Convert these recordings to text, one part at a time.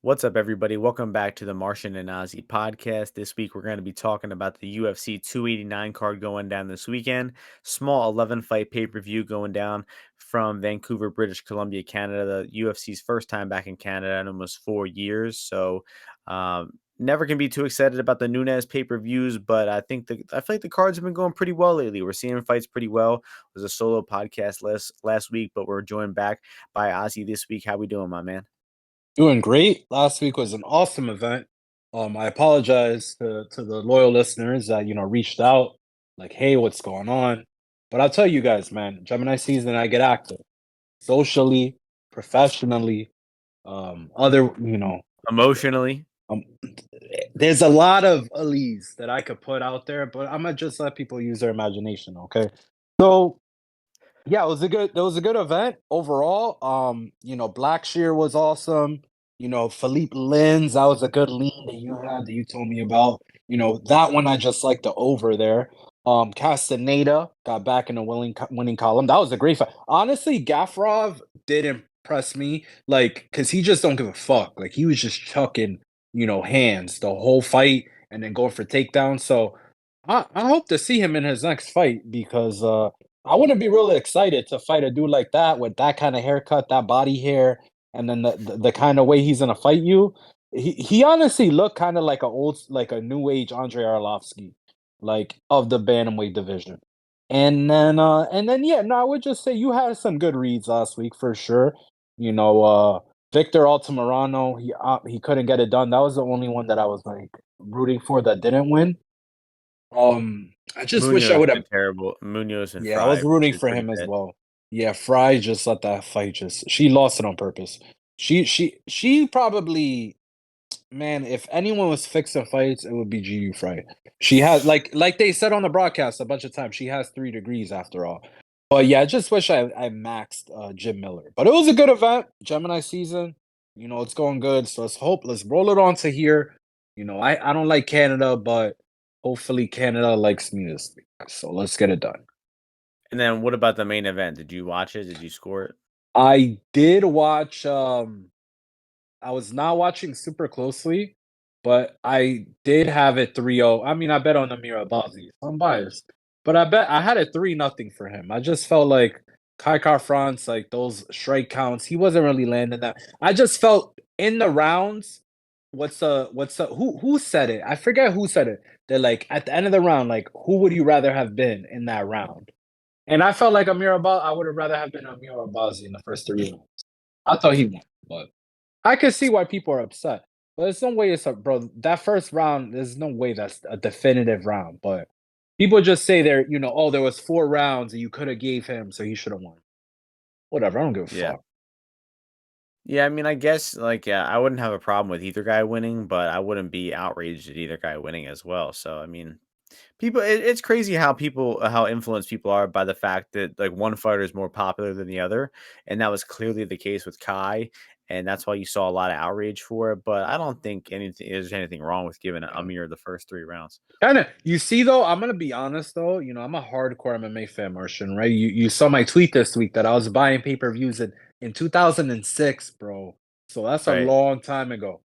What's up, everybody? Welcome back to the Martian and Ozzy podcast. This week, we're going to be talking about the UFC 289 card going down this weekend. Small 11 fight pay per view going down from Vancouver, British Columbia, Canada. The UFC's first time back in Canada in almost 4 years. So, never can be too excited about the Nunes pay per views, but I feel like the cards have been going pretty well lately. We're seeing fights pretty well. It was a solo podcast last week, but we're joined back by Ozzy this week. How we doing, my man? Doing great. Last week was an awesome event. I apologize to the loyal listeners that reached out, like, "Hey, what's going on?" But I'll tell you guys, man, Gemini season, I get active, socially, professionally, other, Emotionally. um, there's a lot of alleys that I could put out there, but I'm gonna just let people use their imagination, okay? So yeah, it was a good event overall. Blackshear was awesome. Philippe Lins, that was a good lean that you had that you told me about. That one I just like the over there. Castaneda got back in the winning column. That was a great fight. Honestly, Gafrov did impress me, like, cause he just don't give a fuck. Like he was just chucking, hands the whole fight and then going for takedowns. So I hope to see him in his next fight because I wouldn't be really excited to fight a dude like that with that kind of haircut, that body hair, and then the kind of way he's gonna fight you. He honestly looked kind of like a new age Andre Arlovsky, like of the bantamweight division. And then yeah, no, I would just say you had some good reads last week for sure. You know, Victor Altamirano, he couldn't get it done. That was the only one that I was like rooting for that didn't win. I just wish I Munoz would have. been terrible. Munoz and Yeah, I Fry was rooting did for pretty him as bad. well. Yeah, Fry just let that fight she lost it on purpose. She probably, man, if anyone was fixing fights, it would be GU Fry. She has like they said on the broadcast a bunch of times, she has 3 degrees after all. But yeah, I just wish I maxed Jim Miller. But it was a good event, Gemini season. It's going good. So let's roll it on to here. I don't like Canada, but hopefully Canada likes me this week. So let's get it done. And then what about the main event? Did you watch it? Did you score it? I did watch, I was not watching super closely, but I did have it 3-0. I mean, I bet on Amir Abazi. I'm biased, but I had it 3-0 for him. I just felt like Kai France, like those strike counts, he wasn't really landing that. I just felt in the rounds, who said it? I forget who said it. They're like at the end of the round, like who would you rather have been in that round? And I felt like I would have rather have been Amir Abazi in the first 3 rounds. I thought he won, but I could see why people are upset. But there's no way bro. That first round, there's no way that's a definitive round. But people just say oh, there was 4 rounds and you could have gave him, so he should have won. Whatever, I don't give a Yeah. fuck. Yeah, I mean, I guess yeah, I wouldn't have a problem with either guy winning, but I wouldn't be outraged at either guy winning as well. So I mean, it's crazy how how influenced people are by the fact that like one fighter is more popular than the other, and that was clearly the case with Kai, and that's why you saw a lot of outrage for it. But I don't think there's anything wrong with giving Yeah. Amir the first 3 rounds. Kinda. You see, though, I'm gonna be honest though. I'm a hardcore MMA fan, Martian. Right? You saw my tweet this week that I was buying pay-per-views in 2006, bro. So that's a Right. long time ago.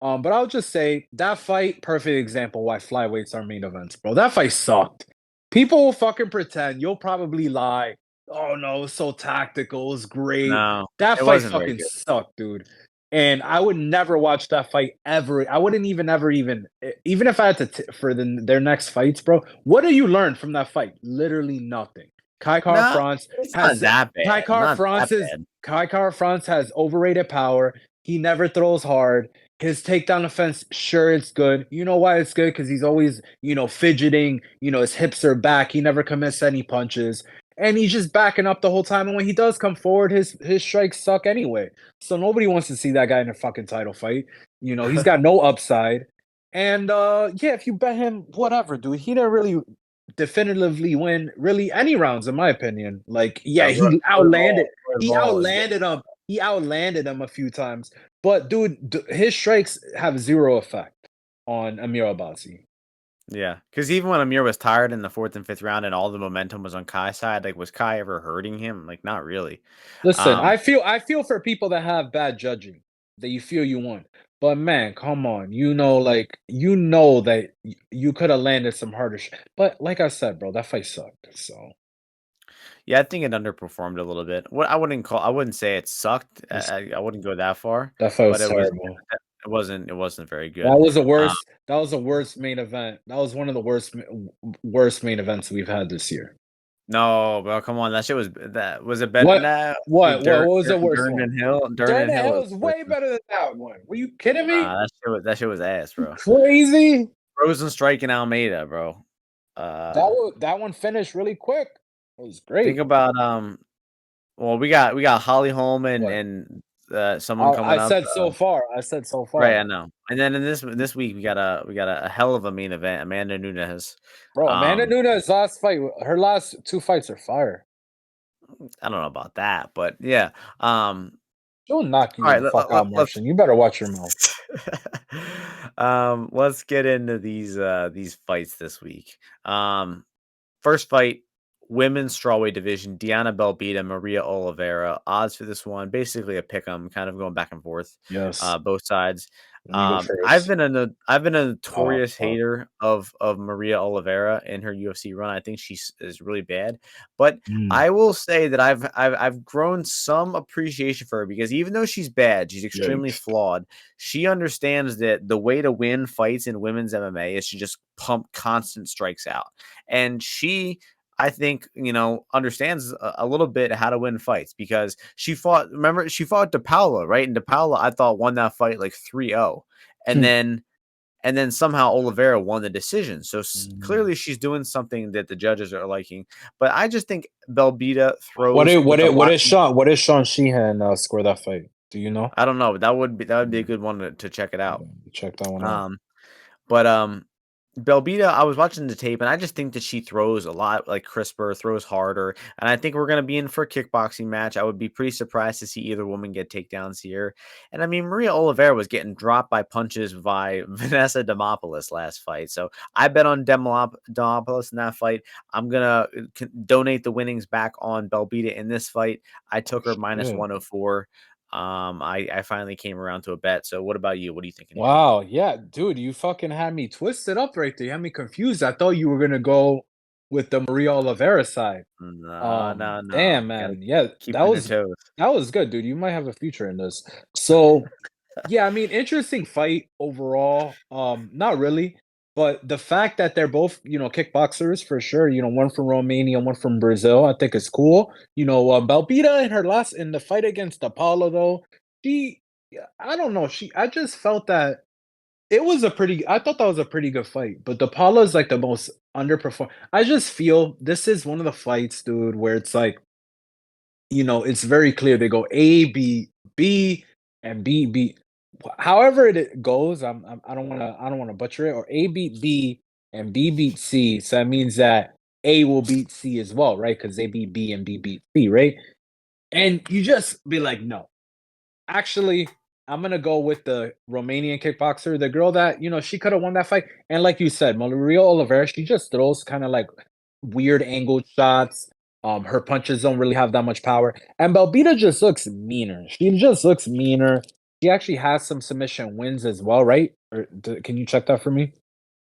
But I'll just say that fight, perfect example why flyweights are main events, bro. That fight sucked. People will fucking pretend. You'll probably lie. Oh no, it's so tactical. It's great. No, That it fight wasn't very fucking good. sucked, dude. And I would never watch that fight ever. I wouldn't even ever even if I had to for their next fights, bro. What do you learn from that fight? Literally nothing. Kai Car No, France it's not has that Kai bad. Car Not that France's bad. Kai Car France has overrated power. He never throws hard. His takedown offense, sure, it's good. You know why it's good? Because he's always, fidgeting. His hips are back. He never commits any punches. And he's just backing up the whole time. And when he does come forward, his strikes suck anyway. So nobody wants to see that guy in a fucking title fight. He's got no upside. And yeah, if you bet him, whatever, dude. He didn't really definitively win really any rounds, in my opinion. Like, yeah, he outlanded Roy he Ball is outlanded him. He outlanded him a few times. But dude, his strikes have zero effect on Amir Abbasi. yeah, because even when Amir was tired in the 4th and 5th round and all the momentum was on Kai's side, like, was Kai ever hurting him? Like, not really. Listen, Um, I feel for people that have bad judging, that you feel you won. But man, come on. That you could have landed some harder but like I said, bro, that fight sucked. So Yeah, I think it underperformed a little bit. I wouldn't say it sucked. it's, I wouldn't go that far, that fight but was terrible. it wasn't very That good. was the Um, worst. That was the worst main event. That was one of the worst main events we've had this year. no, bro, come on, that shit was that was it better? What? Nah, What was the worst Durden one? and Hill, Durden Darren and Hill Hill was is worse. way better than that one. Were you kidding me? Nah, that shit was ass, You bro. crazy? Rosenstrike and Almeida, bro. That one finished really quick. It was Think great. about well, we got Holly Holm What? and someone coming I up. said so far. I said so Right, far. I know. And then in this week we got a hell of a main event. Amanda Nunes. Bro, Amanda Um, Nunes last fight, her last two fights are fire. I don't know about that, but yeah. She'll knock All you right, the fuck out, let's Martian. You better watch your mouth. let's get into these fights this week. First fight, women's strawweight division, Diana Belbita, Maria Oliveira. Odds for this one, basically a pick 'em, kind of going back and forth, Yes. both sides. Let me go first. I've been a Oh, notorious fuck. hater of Maria Oliveira in her UFC run. I think is really bad, but Mm, I will say that I've grown some appreciation for her because even though she's bad, she's extremely yikes. flawed. She understands that the way to win fights in women's MMA is to just pump constant strikes out. And she, I think, understands a little bit how to win fights because remember, she fought DePaula, right? And DePaula, I thought, won that fight like 3-0. And Hmm. then somehow Oliveira won the decision. So Mm. clearly she's doing something that the judges are liking. But I just think Belbita throws with a lot. What did Sean Sheehan score that fight? Do you know? I don't know, but that would be a Mm, good one to check it out. check that one out. Um, But Belbita, I was watching the tape, and I just think that she throws a lot like crisper, throws harder, and I think we're gonna be in for a kickboxing match. I would be pretty surprised to see either woman get takedowns here. And I mean, Maria Oliveira was getting dropped by punches by Vanessa Demopoulos last fight, so I bet on Demopoulos in that fight. I'm gonna donate the winnings back on Belbita in this fight. I took her minus Shit. 104. I finally came around to a bet. So what about you? What are you thinking here? Wow, yeah, dude, you fucking had me twisted up right there. You had me confused. I thought you were gonna go with the Maria Oliveira side. No, no, no. Damn, Gotta man. Yeah, keep on your toes. that was good, dude. You might have a future in this. So, yeah, I mean, interesting fight overall. Not really, but the fact that they're both, kickboxers for sure. One from Romania, one from Brazil. I think is cool. Belbita in the fight against Apollo though, she, yeah, I don't know. I just felt that I thought that was a pretty good fight, but the Paula is like the most underperformed. I just feel this is one of the fights, dude, where it's like, it's very clear they go A, B, B, and B, B. However it goes, I don't wanna butcher it. Or A beat B and B beat C. So that means that A will beat C as well, right? Because they beat B and B beat C, right? And you just be like, no. Actually, I'm gonna go with the Romanian kickboxer, the girl that, she could have won that fight. And like you said, Maria Oliveira, she just throws kind of like weird angled shots. Her punches don't really have that much power. And Belbita just looks meaner. She just looks meaner. She actually has some submission wins as well, right? Can you check that for me?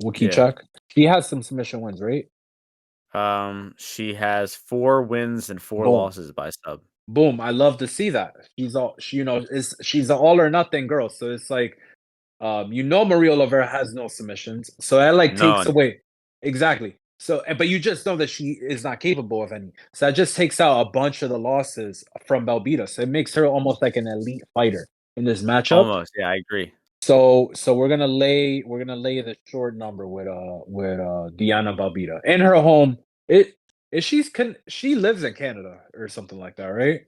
Wiki Yeah. check. She has some submission wins, right? She has 4 wins and 4 Boom. losses by sub. Boom. I love to see that. She's an all or nothing girl. So it's like, Maria Oliveira has no submissions, so that like takes None. away exactly. So, but you just know that she is not capable of any. So that just takes out a bunch of the losses from Belbita. So it makes her almost like an elite fighter in this matchup. Almost. Yeah, I agree. So we're gonna lay the short number with Diana Belbita in her home. She lives in Canada or something like that, right?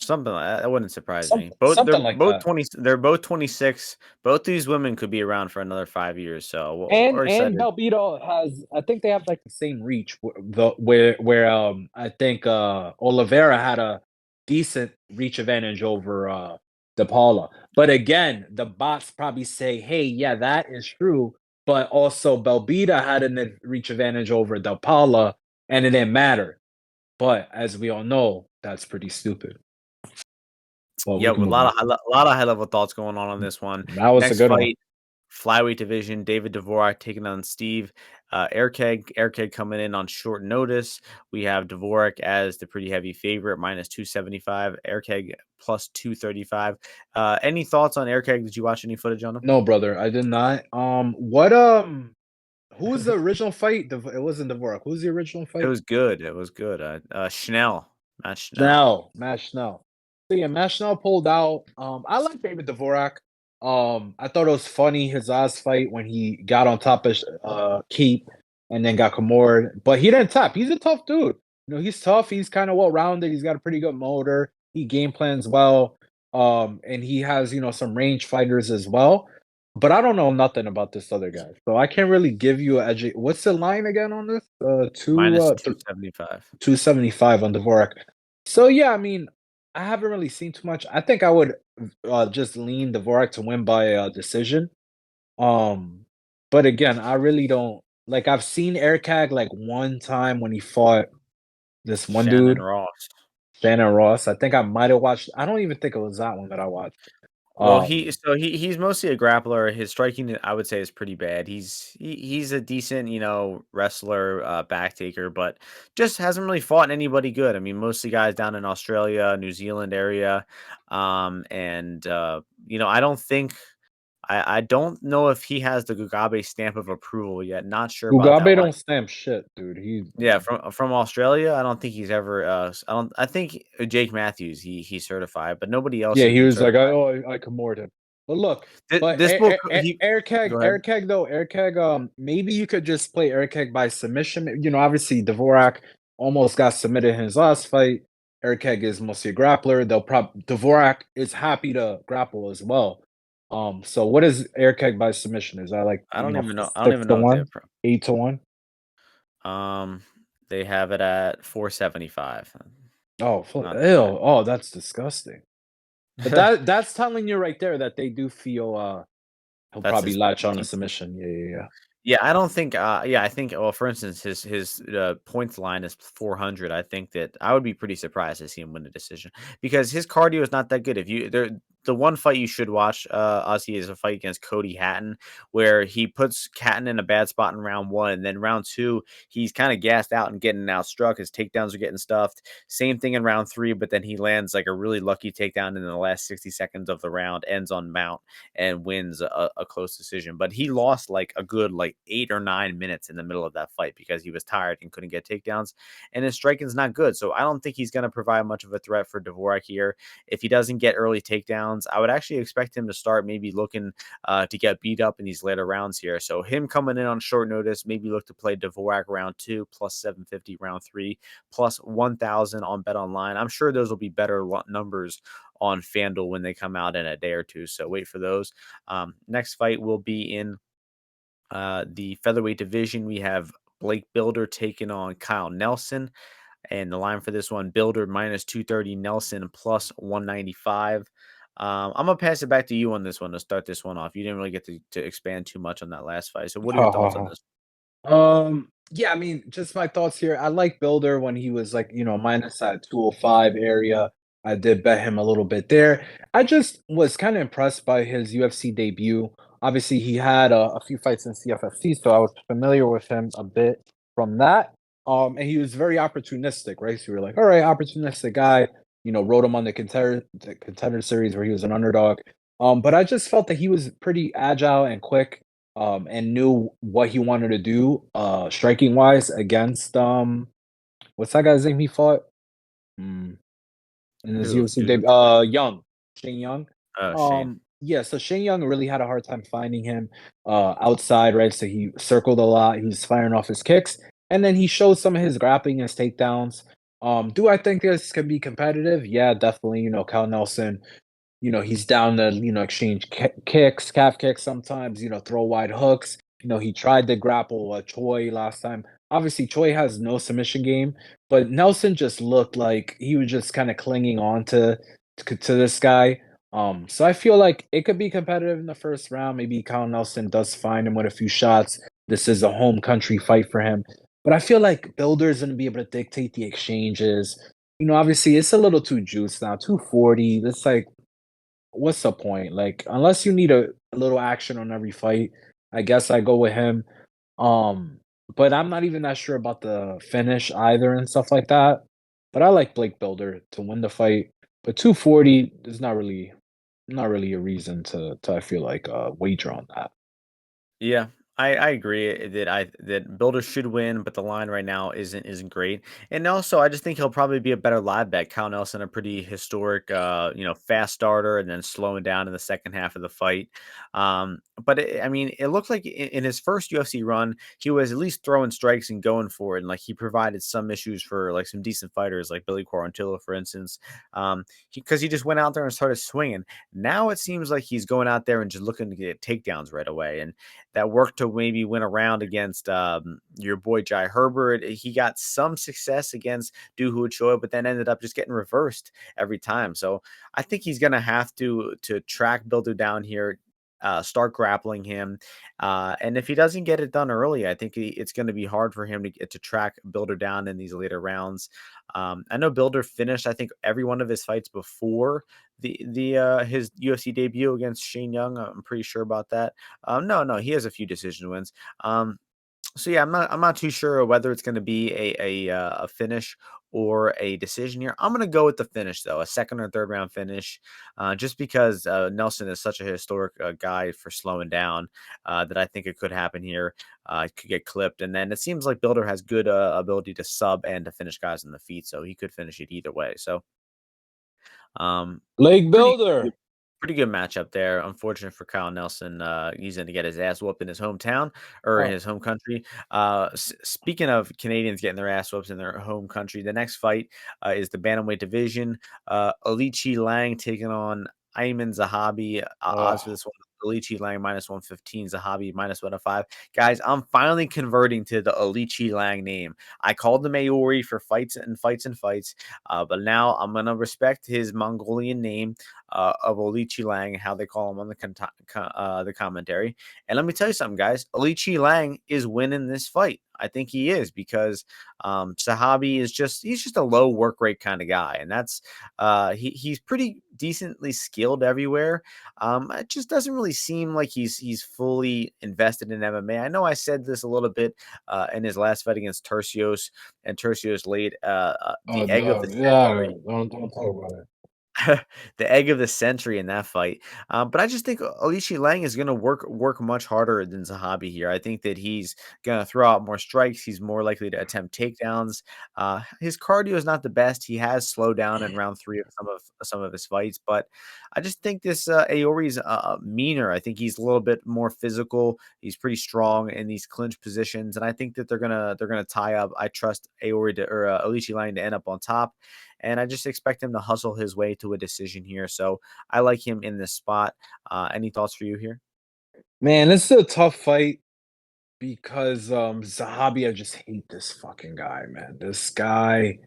Something like that. That wouldn't surprise me. Something like that. They're both 26. Both these women could be around for another 5 years, so And we're excited. Belbito has, I think they have like the same reach where I think Oliveira had a decent reach advantage over DePaula. But again, the bots probably say, hey, yeah, that is true. But also Belbita had a reach advantage over DePaula and it didn't matter. But as we all know, that's pretty stupid. Well, we Yeah, can with move on. a lot of high level thoughts going on this one. That was a Next good one. fight, flyweight division, David Dvorak taking on Steve Erceg. Erceg coming in on short notice. We have Dvorak as the pretty heavy favorite, minus 275. Erceg plus 235. Any thoughts on Erceg? Did you watch any footage on him? No, brother, I did not. Who was the original fight? It wasn't Dvorak. Who's the original It fight? was good. It was good. Schnell, Matt Schnell. Matt Schnell. So yeah, Matt Schnell pulled out. I like David Dvorak. I thought it was funny his last fight when he got on top of Keep and then got Kimura, but he didn't tap. He's a tough dude. You know, he's tough. He's kind of well rounded. He's got a pretty good motor. He game plans well. And he has some range fighters as well. But I don't know nothing about this other guy, so I can't really give you a edge. What's the line again on this? Minus 275. 275 on Dvorak. So yeah, I mean, I haven't really seen too much. I think I would just lean Dvorak to win by decision. Um, but again, I really don't like. I've seen Erceg like one time when he fought this one Shannon dude, Ross. Shannon Ross. I think I might have watched. I don't even think it was that one that I watched. Well, Um, he's mostly a grappler. His striking, I would say, is pretty bad. He's a decent, wrestler, back taker, but just hasn't really fought anybody good. I mean, mostly guys down in Australia, New Zealand area, and I don't think I don't know if he has the Gugabe stamp of approval yet. Not sure about that Mugabe one. don't stamp shit, dude. He's Yeah, from Australia, I don't think he's ever. I don't. I think Jake Matthews, he's certified, but nobody else yeah, has he been was like, certified. I Kimura him. But look, but This book, he go ahead. Eric Keg, maybe you could just play Eric Keg by submission. You know, obviously Dvorak almost got submitted in his last fight. Eric Keg is mostly a grappler. Dvorak is happy to grapple as well. So what is Eric Keg by submission? Is that like I don't even know. I don't six even to know what one, 8 to 1? um, they have it at 475. Oh, Not ew. Oh, that's disgusting. But that's telling you right there that they do feel he'll That's probably his latch on a points. submission. Yeah, yeah, yeah. Yeah, I don't think. Yeah, I think. Well, for instance, his points line is 400. I think that I would be pretty surprised to see him win a decision because his cardio is not that good. If you the one fight you should watch, Ozzy, is a fight against Cody Hatton, where he puts Hatton in a bad spot in round one, and then round two he's kind of gassed out and getting outstruck. His takedowns are getting stuffed. Same thing in round three, but then he lands like a really lucky takedown in the last 60 seconds of the round, ends on mount and wins a close decision. But he lost like a good like 8 or 9 minutes in the middle of that fight because he was tired and couldn't get takedowns. And his striking's not good. So I don't think he's going to provide much of a threat for Dvorak here. If he doesn't get early takedowns, I would actually expect him to start maybe looking to get beat up in these later rounds here. So him coming in on short notice, maybe look to play Dvorak round two, plus 750 round three, plus 1,000 on Bet Online. I'm sure those will be better numbers on FanDuel when they come out in a day or two. So wait for those. Next fight will be in the featherweight division. We have Blake Bilder taking on Kyle Nelson. And the line for this one, Bilder minus 230, Nelson plus 195. I'm going to pass it back to you on this one to start this one off. You didn't really get to expand too much on that last fight. So what are your thoughts on this? Yeah, I mean, just my thoughts here. I like Builder when he was like, minus that 205 area. I did bet him a little bit there. I just was kind of impressed by his UFC debut. Obviously, he had a few fights in CFFC, so I was familiar with him a bit from that. And he was very opportunistic, right? So we were like, all right, opportunistic guy. Rode him on the contender series where he was an underdog. But I just felt that he was pretty agile and quick, and knew what he wanted to do, striking wise against what's that guy's name he fought? Mm, in his Who? UFC debut, Young, Shane Young. Oh, Shane. Yeah, so Shane Young really had a hard time finding him outside, right? So he circled a lot. He was firing off his kicks, and then he showed some of his grappling and his takedowns. Do I think this can be competitive? Yeah, definitely. Cal Nelson, he's down to, exchange kicks, calf kicks sometimes, throw wide hooks. He tried to grapple Choi last time. Obviously, Choi has no submission game, but Nelson just looked like he was just kind of clinging on to this guy. So I feel like it could be competitive in the first round. Maybe Kyle Nelson does find him with a few shots. This is a home country fight for him. But I feel like Builder's going to be able to dictate the exchanges. obviously it's a little too juiced now. 240. That's like, what's the point? Like, unless you need a little action on every fight, I guess I go with him. Um, but I'm not even that sure about the finish either and stuff like that. But I like Blake Builder to win the fight. But 240 is not really a reason to I feel like wager on that. Yeah, I agree that Builder should win, but the line right now isn't great. And also, I just think he'll probably be a better live bet. Kyle Nelson, a pretty historic, fast starter, and then slowing down in the second half of the fight. But I mean, it looked like in his first UFC run, he was at least throwing strikes and going for it, and like he provided some issues for like some decent fighters, like Billy Quarantillo, for instance. Because he just went out there and started swinging. Now it seems like he's going out there and just looking to get takedowns right away, and that worked to maybe win a round against your boy Jai Herbert. He got some success against Du Hu Choi, but then ended up just getting reversed every time. So I think he's gonna have to track Builder down here. Start grappling him, and if he doesn't get it done early, I think it's going to be hard for him to get to track Builder down in these later rounds. I know Builder finished, I think, every one of his fights before the his UFC debut against Shane Young. I'm pretty sure about that. No, he has a few decision wins. So yeah, I'm not too sure whether it's going to be a finish or a decision here. I'm going to go with the finish though, a second or third round finish, just because Nelson is such a historic guy for slowing down that I think it could happen here. It could get clipped, and then it seems like Builder has good ability to sub and to finish guys in the feet, so he could finish it either way. So um, Blake pretty Builder. Pretty good matchup there. Unfortunate for Kyle Nelson. He's going to get his ass whooped in his hometown or in Oh, his home country. Speaking of Canadians getting their ass whooped in their home country, the next fight is the bantamweight division. Alichi Lang taking on Ayman Zahabi. Odds for oh, this one: Alichi Lang -115, Zahabi -105. Guys, I'm finally converting to the Alichi Lang name. I called him Aori for fights and fights and fights, but now I'm gonna respect his Mongolian name of Olichi Lang, how they call him on the commentary. And let me tell you something, guys. Olichi Lang is winning this fight. I think he is because Sahabi is he's just a low work rate kind of guy, and that's he's pretty decently skilled everywhere. It just doesn't really seem like he's fully invested in MMA. I know I said this a little bit in his last fight against Tercios, and Tercios laid oh, the egg of the yeah. century Don't talk about it. the egg of the century in that fight. But I just think Alishi Lang is going to work much harder than Zahabi here. I think that he's going to throw out more strikes. He's more likely to attempt takedowns. His cardio is not the best. He has slowed down in round three of some of his fights, but I just think this Aori's meaner. I think he's a little bit more physical. He's pretty strong in these clinch positions, and I think that they're gonna tie up. I trust Aori or Alishi Lang to end up on top. And I just expect him to hustle his way to a decision here. So I like him in this spot. Any thoughts for you here? Man, this is a tough fight because Zahabi, I just hate this fucking guy, man. This guy,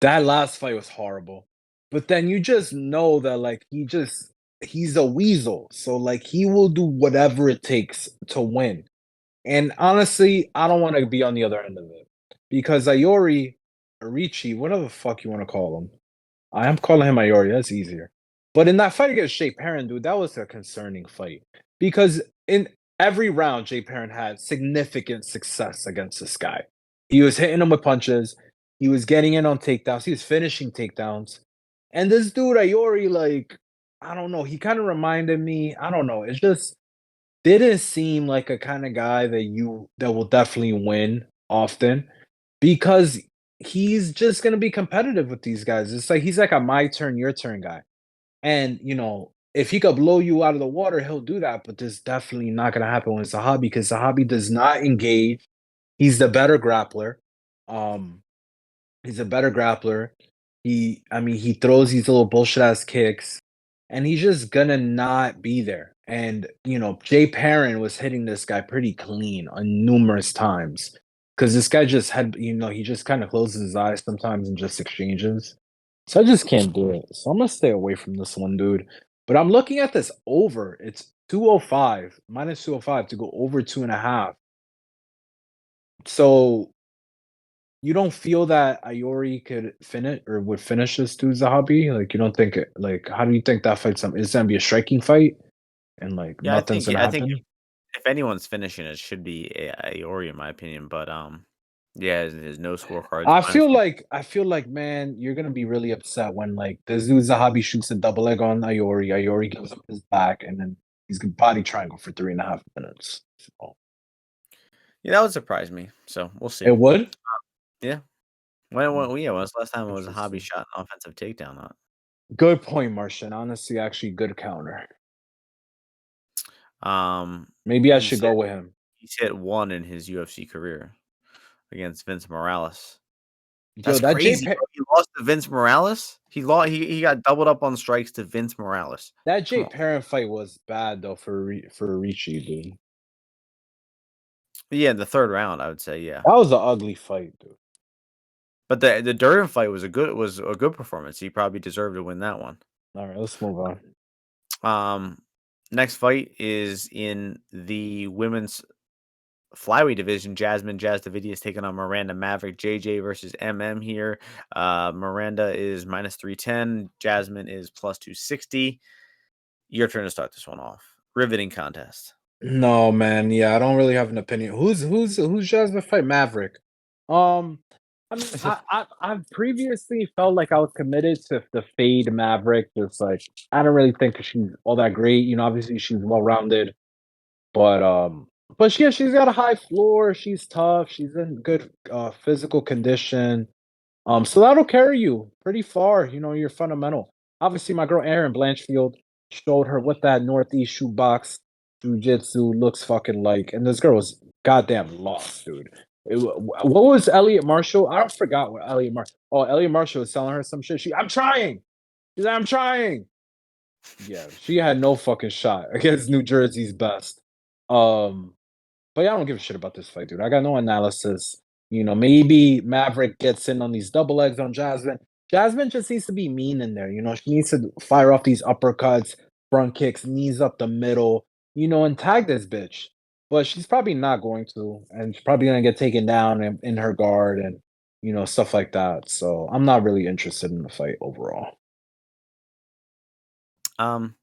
that last fight was horrible. But then you just know that like he's a weasel. So like he will do whatever it takes to win. And honestly, I don't want to be on the other end of it. Because Iori, Arichi, whatever the fuck you want to call him. I am calling him Iori, that's easier. But in that fight against Jay Perrin, dude, that was a concerning fight. Because in every round, Jay Perrin had significant success against this guy. He was hitting him with punches, he was getting in on takedowns, he was finishing takedowns. And this dude, Iori, like, I don't know, he kind of reminded me, I don't know, it just didn't seem like a kind of guy that will definitely win often because he's just gonna be competitive with these guys. It's like he's like a my turn, your turn guy. And if he could blow you out of the water, he'll do that. But this definitely not gonna happen with Zahabi because Zahabi does not engage. He's the better grappler. Um, he's a better grappler. He throws these little bullshit ass kicks, and he's just gonna not be there. And Jay Perrin was hitting this guy pretty clean on numerous times because this guy just had, he just kind of closes his eyes sometimes and just exchanges. So I just can't do it. So I'm gonna stay away from this one, dude. But I'm looking at this over. It's 205 -205 to go over 2.5. So you don't feel that Iori could finish or would finish this to Zahabi? Like, you don't think it like, how do you think that fight's is gonna be a striking fight and, like, Yeah, nothing's gonna I think happen? if anyone's finishing it should be Aori in my opinion, but, yeah, his no scorecards I feel like, man, you're gonna be really upset when, like, this dude Zahabi shoots a double leg on Iori, Iori gives up his back, and then he's gonna body triangle for 3.5 minutes. So Yeah, that would surprise me, so we'll see. it would? Yeah. Mm, Yeah, when's the last time it was a hobby interesting. shot an offensive takedown on? Good point, Martian. Honestly, actually good counter. Maybe I should He's go hit with him. he's hit 1 in his UFC career against Vince Morales. Yo, That's that J crazy, Pa bro. He lost to Vince Morales? He got doubled up on strikes to Vince Morales. that Come J on. Parent fight was bad though for Ricci, dude. Yeah, in the 3rd round, I would say, yeah. That was an ugly fight, dude. But the Durden fight was a good performance. He probably deserved to win that one. All right, let's move on. Um, Next fight is in the women's flyweight division. Jasudavicius taking on Miranda Maverick. JJ versus MM here. Miranda is -310. Jasmine is +260. Your turn to start this one off. Riveting contest. No, man. Yeah, I don't really have an opinion. Who's Jasmine fight Maverick? Um, I mean, I've previously felt like I was committed to the fade Maverick. Just like I don't really think she's all that great. You know, obviously she's well rounded, but yeah, she's got a high floor. She's tough. She's in good physical condition. So that'll carry you pretty far. You know, you're fundamental. Obviously, my girl Erin Blanchfield showed her what that Northeast shoebox jujitsu looks fucking like, and this girl was goddamn lost, dude. What was Elliot Marshall? I don't forgot what Elliot Marshall. Oh, Elliot Marshall was telling her some shit. I'm trying. She's like, I'm trying. Yeah, she had no fucking shot against New Jersey's best. Um, but yeah, I don't give a shit about this fight, dude. I got no analysis. You know, maybe Maverick gets in on these double legs on Jasmine. Jasmine just needs to be mean in there. You know, she needs to fire off these uppercuts, front kicks, knees up the middle, you know, and tag this bitch. But she's probably not going to, and she's probably gonna get taken down in her guard and you know stuff like that. So I'm not really interested in the fight overall. Um,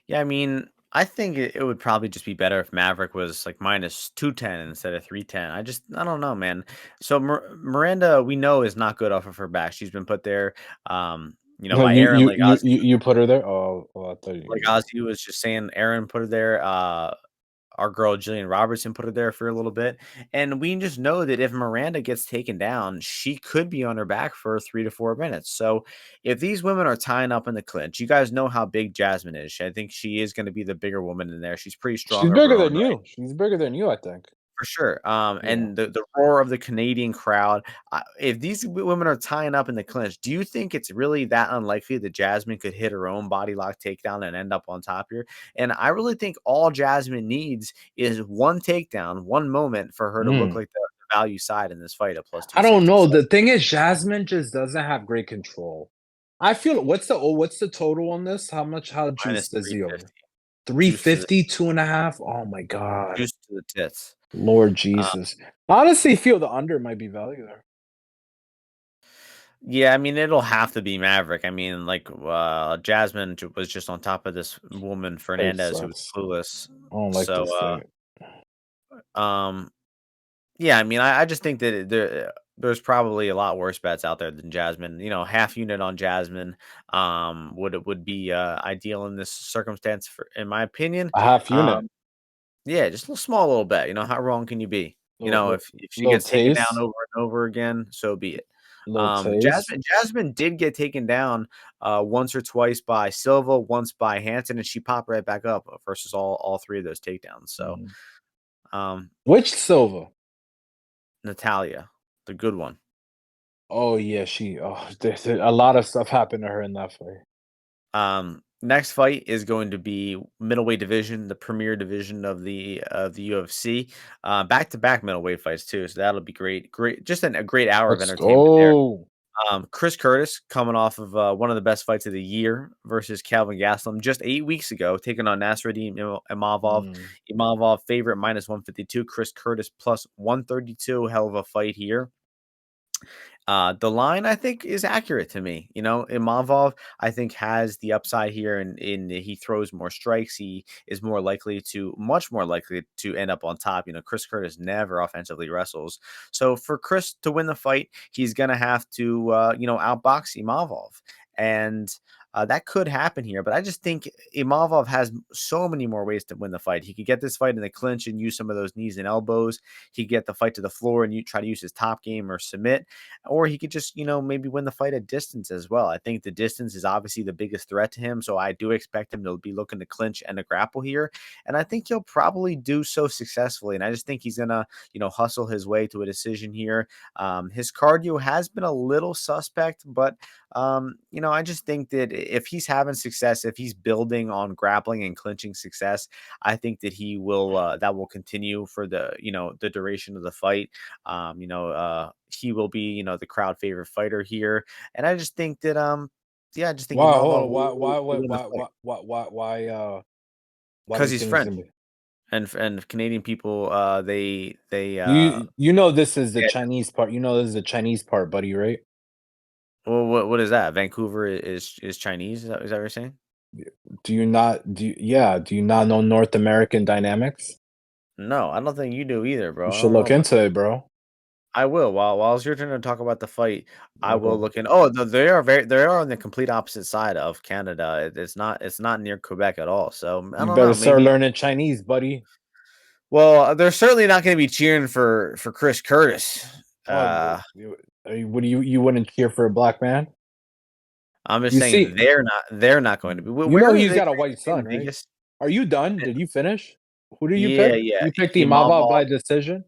yeah, I mean, I think it would probably just be better if Maverick was like -210 instead of 310. I don't know, man. So Miranda, we know is not good off of her back. She's been put there, No, by Aaron, like Ozzy. you put her there. Oh, I thought Like you. Ozzy was just saying, Aaron put her there. Our girl Jillian Robertson put her there for a little bit, and we just know that if Miranda gets taken down, she could be on her back for 3 to 4 minutes. So, if these women are tying up in the clinch, you guys know how big Jasmine is. I think she is going to be the bigger woman in there. She's pretty She's strong of bigger her own than right. you. She's bigger than you, I think. For sure. Yeah. And the roar of the Canadian crowd. If these women are tying up in the clinch, do you think it's really that unlikely that Jasmine could hit her own body lock takedown and end up on top here? And I really think all Jasmine needs is one takedown, one moment for her to look Mm. like the value side in this fight at plus I don't 260. know. So The thing is, Jasmine just doesn't have great control. I feel what's the total on this? How minus juiced is he over? 350. Juice to the 350, 2.5. Oh my god. juice to the tits. Lord Uh, Jesus. I honestly feel the under might be value there. yeah, I mean it'll have to be Maverick. I mean, like Jasmine was just on top of this woman Fight Fernandez who was sucks. clueless. I don't like So this fight. Um, yeah, I mean, I just think that there's probably a lot worse bets out there than Jasmine. Half unit on Jasmine would be ideal in this circumstance, in my opinion. A half unit. Um, yeah, just a little small little bet. How wrong can you be? Little, If she little gets taken down taste. over and over again, so be it. Little taste. Jasmine did get taken down once or twice by Silva, once by Hanson, and she popped right back up versus all three of those takedowns. So Mm. um, Which Silva? Natalia, the good one. Oh yeah, there's a lot of stuff happened to her in that fight. Next fight is going to be middleweight division, the premier division of the UFC. Back to back middleweight fights too, so that'll be great. Great, just a great hour of Let's entertainment there. go. Chris Curtis coming off of one of the best fights of the year versus Calvin Gastelum just 8 weeks ago, taking on Nasruddin Imavov. Mm. Imavov favorite -152. Chris Curtis plus 132. Hell of a fight here. The line I think is accurate to me. Imavov I think has the upside here, and in he throws more strikes. He is much more likely to end up on top. Chris Curtis never offensively wrestles, so for Chris to win the fight, he's gonna have to outbox Imavov, and that could happen here. But I just think Imavov has so many more ways to win the fight. He could get this fight in the clinch and use some of those knees and elbows. He could get the fight to the floor and you try to use his top game or submit, or he could just, maybe win the fight at distance as well. I think the distance is obviously the biggest threat to him. So I do expect him to be looking to clinch and to grapple here. And I think he'll probably do so successfully. And I just think he's going to, hustle his way to a decision here. His cardio has been a little suspect, but I just think that if he's having success, if he's building on grappling and clinching success, I think that that will continue for the duration of the fight. He will be, the crowd favorite fighter here. And I just think that, yeah, I just think Wow, hold Imavov on. Why, will why, win the why, fight why do because you he's think he's French gonna be? and Canadian people, You know this is the yeah. Chinese part. You know this is the Chinese part, buddy, right? Well, what is that? Vancouver is Chinese? Is that what you're saying? Do you not know North American dynamics? No, I don't think you do either, You bro. I should don't know look about. into it, bro. I will. While it's your turn to talk about the fight, I Yeah, will go. look in. Oh, they are on the complete opposite side of Canada. It's not near Quebec at all. So I You don't better know. start Maybe. learning Chinese, buddy. Well, they're certainly not going to be cheering for Chris Curtis. What? Uh, What do you wouldn't cheer for a black man? I'm just You saying see, they're not going to be. you Where know are he's they got a white in son, right? Vegas? Are you done? Did you finish? Who did you Yeah, pick? yeah. You picked the Imavov Imavov by decision.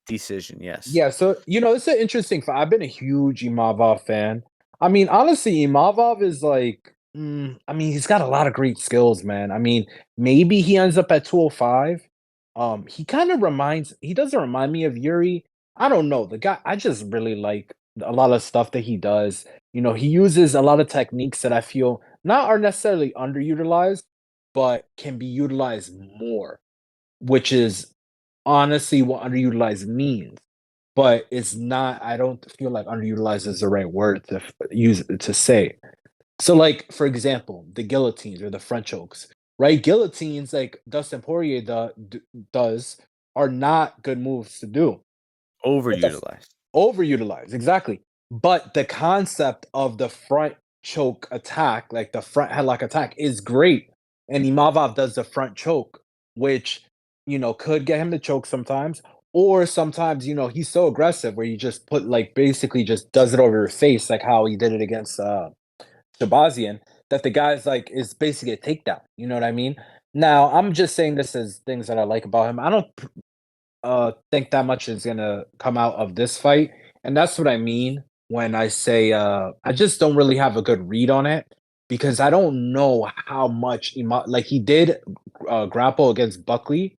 decision. Yes. Yeah, so it's an interesting fight. I've been a huge Imavov fan. I mean, honestly, Imavov is like, I mean, he's got a lot of great skills, man. I mean, maybe he ends up at 205. He doesn't remind me of Yuri. I don't know. The guy, I just really like a lot of stuff that he does. He uses a lot of techniques that I feel not are necessarily underutilized, but can be utilized more, which is honestly what underutilized means. But it's not, I don't feel like underutilized is the right word to use to say. So, like, for example, the guillotines or the front chokes, right? Guillotines, like Dustin Poirier does, are not good moves to do. But Overutilized. overutilized, exactly. But the concept of the front choke attack, like the front headlock attack, is great. And Imavov does the front choke, which could get him to choke sometimes, or sometimes he's so aggressive where you just put like basically just does it over your face, like how he did it against Shabazian, that the guy's like is basically a takedown. You know what I mean? Now I'm just saying this as things that I like about him. I don't think that much is gonna come out of this fight, and that's what I mean when I say I just don't really have a good read on it because I don't know how much like he did grapple against Buckley,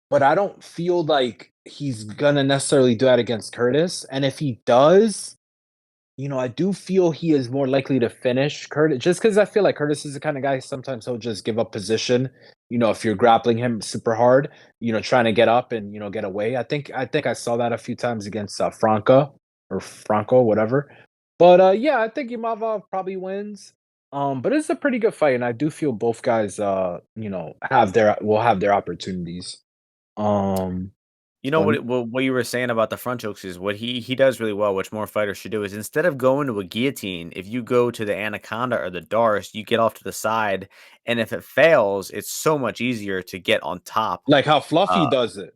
but I don't feel like he's gonna necessarily do that against Curtis. And if he does, I do feel he is more likely to finish Curtis just because I feel like Curtis is the kind of guy sometimes he'll just give up position. If you're grappling him super hard, trying to get up and get away. I think I saw that a few times against Franco, whatever. But yeah, I think Imavov probably wins. But it's a pretty good fight, and I do feel both guys will have their opportunities. Um, You know but what you were saying about the front chokes is what he does really well, which more fighters should do is instead of going to a guillotine, if you go to the anaconda or the Darce, you get off to the side, and if it fails, it's so much easier to get on top. like how Fluffy Uh, does it.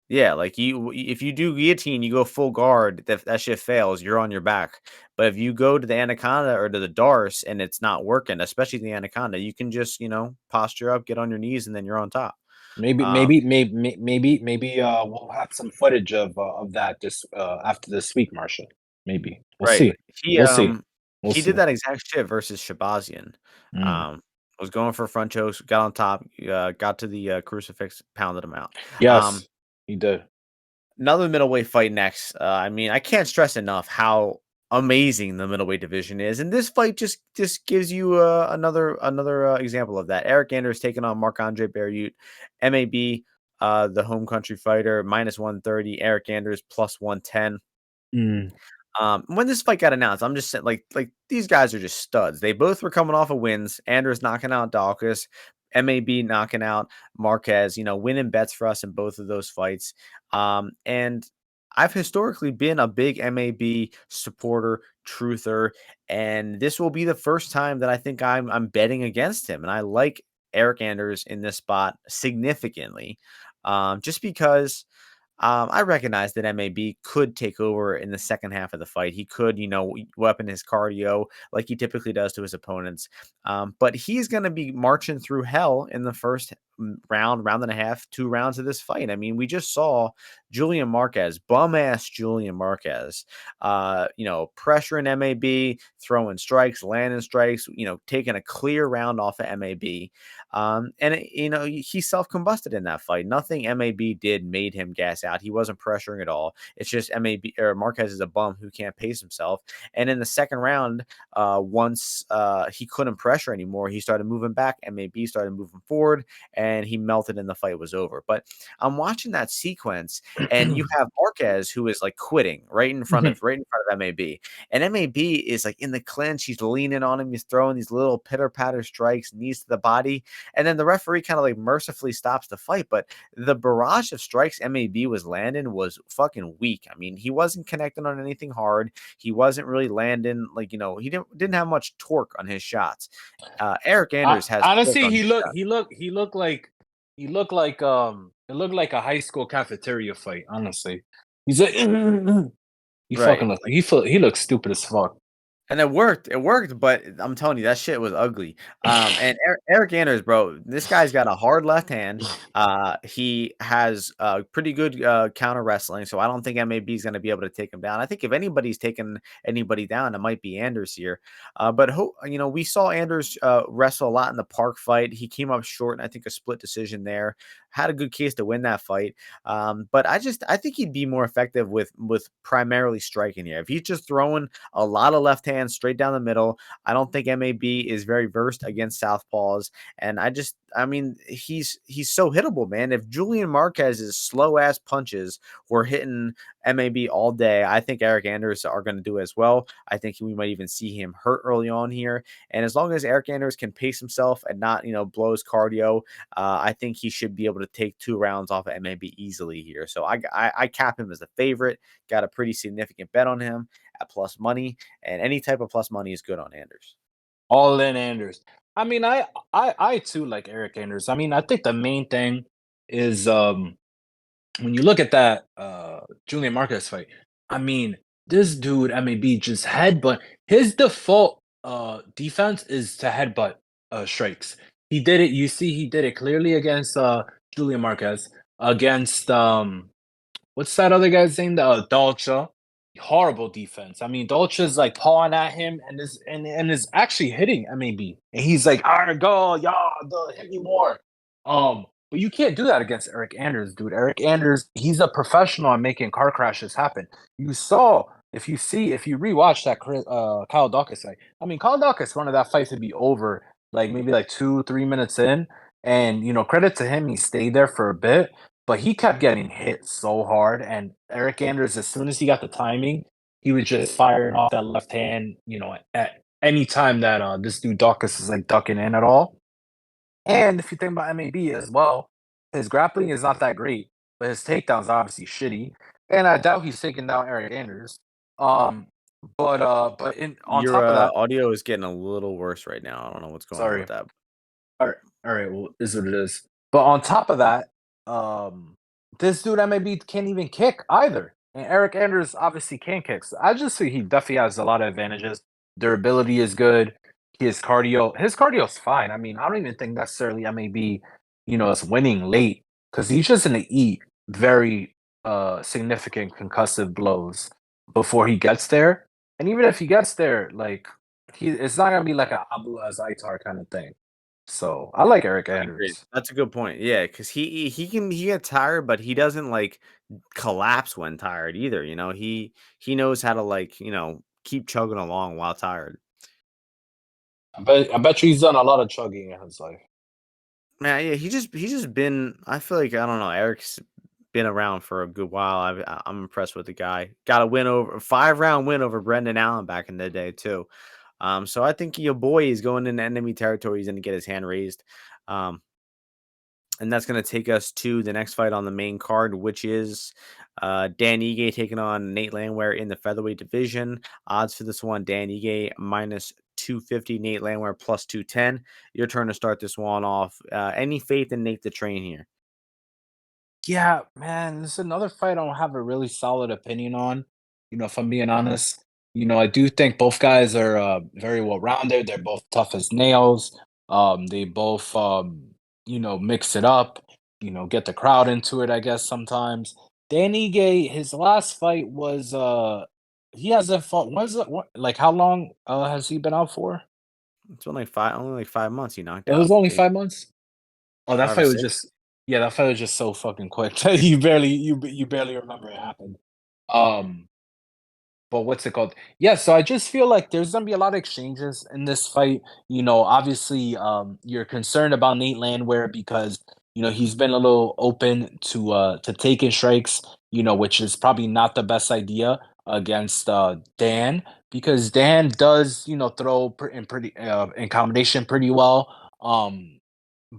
yeah, like if you do guillotine, you go full guard. That shit fails, you're on your back. But if you go to the anaconda or to the Darce and it's not working, especially the anaconda, you can just posture up, get on your knees, and then you're on top. Maybe, Um, maybe, maybe, maybe we'll have some footage of that this after this week, Martian. Maybe we'll Right. see. He, We'll see. um, We'll he did see. that exact shit versus Shabazian. Mm. Um, was going for front chokes, got on top, got to the, crucifix, pounded him out. Um, Yes, he did. Another middleweight fight next. I mean, I can't stress enough how amazing the middleweight division is, and this fight just gives you, another example of that. Eric Anders taking on Marc-Andre Barriot, MAB, the home country fighter, -130, Eric Anders +110. Mm. When this fight got announced, I'm just saying, like these guys are just studs. They both were coming off of wins. Anders knocking out Dawkins, MAB knocking out Marquez. Winning bets for us in both of those fights. And I've historically been a big MAB supporter, truther, and this will be the first time that I think I'm betting against him. And I like Eric Anders in this spot significantly, just because. I recognize that MAB could take over in the second half of the fight. He could, weapon his cardio like he typically does to his opponents. But he's going to be marching through hell in the first round and a half, 2 rounds of this fight. I mean, we just saw Julian Marquez, bum ass Julian Marquez, pressuring MAB, throwing strikes, landing strikes, taking a clear round off of MAB. He self combusted in that fight. Nothing MAB did made him gas out. He wasn't pressuring at all. It's just MAB or Marquez is a bum who can't pace himself. And in the second round, once he couldn't pressure anymore, he started moving back. MAB started moving forward, and he melted, and the fight was over. But I'm watching that sequence, and you have Marquez who is like quitting right in front of MAB, and MAB is like in the clinch. He's leaning on him. He's throwing these little pitter patter strikes, knees to the body. And then the referee kind of like mercifully stops the fight. But the barrage of strikes MAB was landing was fucking weak. I mean, he wasn't connecting on anything hard. He wasn't really landing he didn't have much torque on his shots. Eric Anders has torque Honestly, on his shots. he looked like it looked like a high school cafeteria fight. Honestly, he's like he Right. fucking look he looks stupid as fuck. And it worked, but I'm telling you, that shit was ugly. And Eric Anders, bro, this guy's got a hard left hand. He has pretty good counter wrestling, so I don't think MAB is going to be able to take him down. I think if anybody's taken anybody down, it might be Anders here. We saw Anders wrestle a lot in the Park fight. He came up short, and I think a split decision there. Had a good case to win that fight. But I think he'd be more effective with primarily striking here. If he's just throwing a lot of left hands straight down the middle. I don't think MAB is very versed against southpaws, and he's so hittable, man. If Julian Marquez's slow ass punches were hitting MAB all day, I think Eric Anders are going to do as well. I think we might even see him hurt early on here, and as long as Eric Anders can pace himself and not blow his cardio, I think he should be able to take 2 rounds off of MAB easily here. So I cap him as a favorite. Got a pretty significant bet on him at plus money, and any type of plus money is good on Anders. All in Anders. I mean, I too like Eric Anders. I mean, I think the main thing is when you look at that Julian Marquez fight, I mean, this dude MAB just headbutt. His default defense is to headbutt strikes. He did it. You see, he did it clearly against Julian Marquez, against what's that other guy's name? Dolce. Horrible defense. I mean, Dolce's like pawing at him and is actually hitting MAB. And he's like, all right, go, y'all, hit me more. But you can't do that against Eric Anders, dude. Eric Anders, he's a professional at making car crashes happen. You saw, if you rewatch that Kyle Dawkins fight, I mean, Kyle Dawkins wanted that fight to be over like maybe like 2-3 minutes in. And credit to him, he stayed there for a bit, but he kept getting hit so hard. And Eric Anders, as soon as he got the timing, he was just firing off that left hand, at any time that this dude Dawkins is like ducking in at all. And if you think about MAB as well, his grappling is not that great, but his takedown's obviously shitty. And I doubt he's taking down Eric Anders. Um, on Your top of that, audio is getting a little worse right now. I don't know what's going on sorry. with that. All right, well, is what it is. But on top of that, this dude MAB can't even kick either. And Eric Anders obviously can kick. So I just think he definitely has a lot of advantages. Durability is good. His cardio is fine. I mean, I don't even think necessarily MAB, is winning late because he's just gonna eat very significant concussive blows before he gets there. And even if he gets there, like it's not gonna be like a Abu Azaitar kind of thing. So I like Eric I agree. Anders. That's a good point. Yeah, because he get tired, but he doesn't like collapse when tired either. He knows how to keep chugging along while tired. I bet you he's done a lot of chugging in his life. Man, yeah, he's just been. I feel like I don't know. Eric's. been around for a good while. I'm impressed with the guy. Got a win over 5-round win over Brendan Allen back in the day too. So I think your boy is going into enemy territory. He's going to get his hand raised. Um, and that's going to take us to the next fight on the main card, which is Dan Ige taking on Nate Landwehr in the featherweight division. Odds for this one: Dan Ige minus 250, Nate Landwehr plus 210. Your turn to start this one off. Any faith in Nate the Train here? Yeah, man, this is another fight I don't have a really solid opinion on. If I'm being honest, I do think both guys are very well rounded. They're both tough as nails. They both, mix it up. Get the crowd into it. I guess sometimes. Danny Gay, his last fight was he hasn't fought. Was it what? Like how long has he been out for? It's only like 5 months. He knocked It was out only Tate. 5 months. Oh, that 5 or fight was 6. just yeah, that fight was just so fucking quick. You barely remember it happened. Um, but what's it called? Yeah, so I just feel like there's gonna be a lot of exchanges in this fight. Obviously, you're concerned about Nate Landwehr because he's been a little open to taking strikes. Which is probably not the best idea against Dan because Dan does throw in combination pretty well.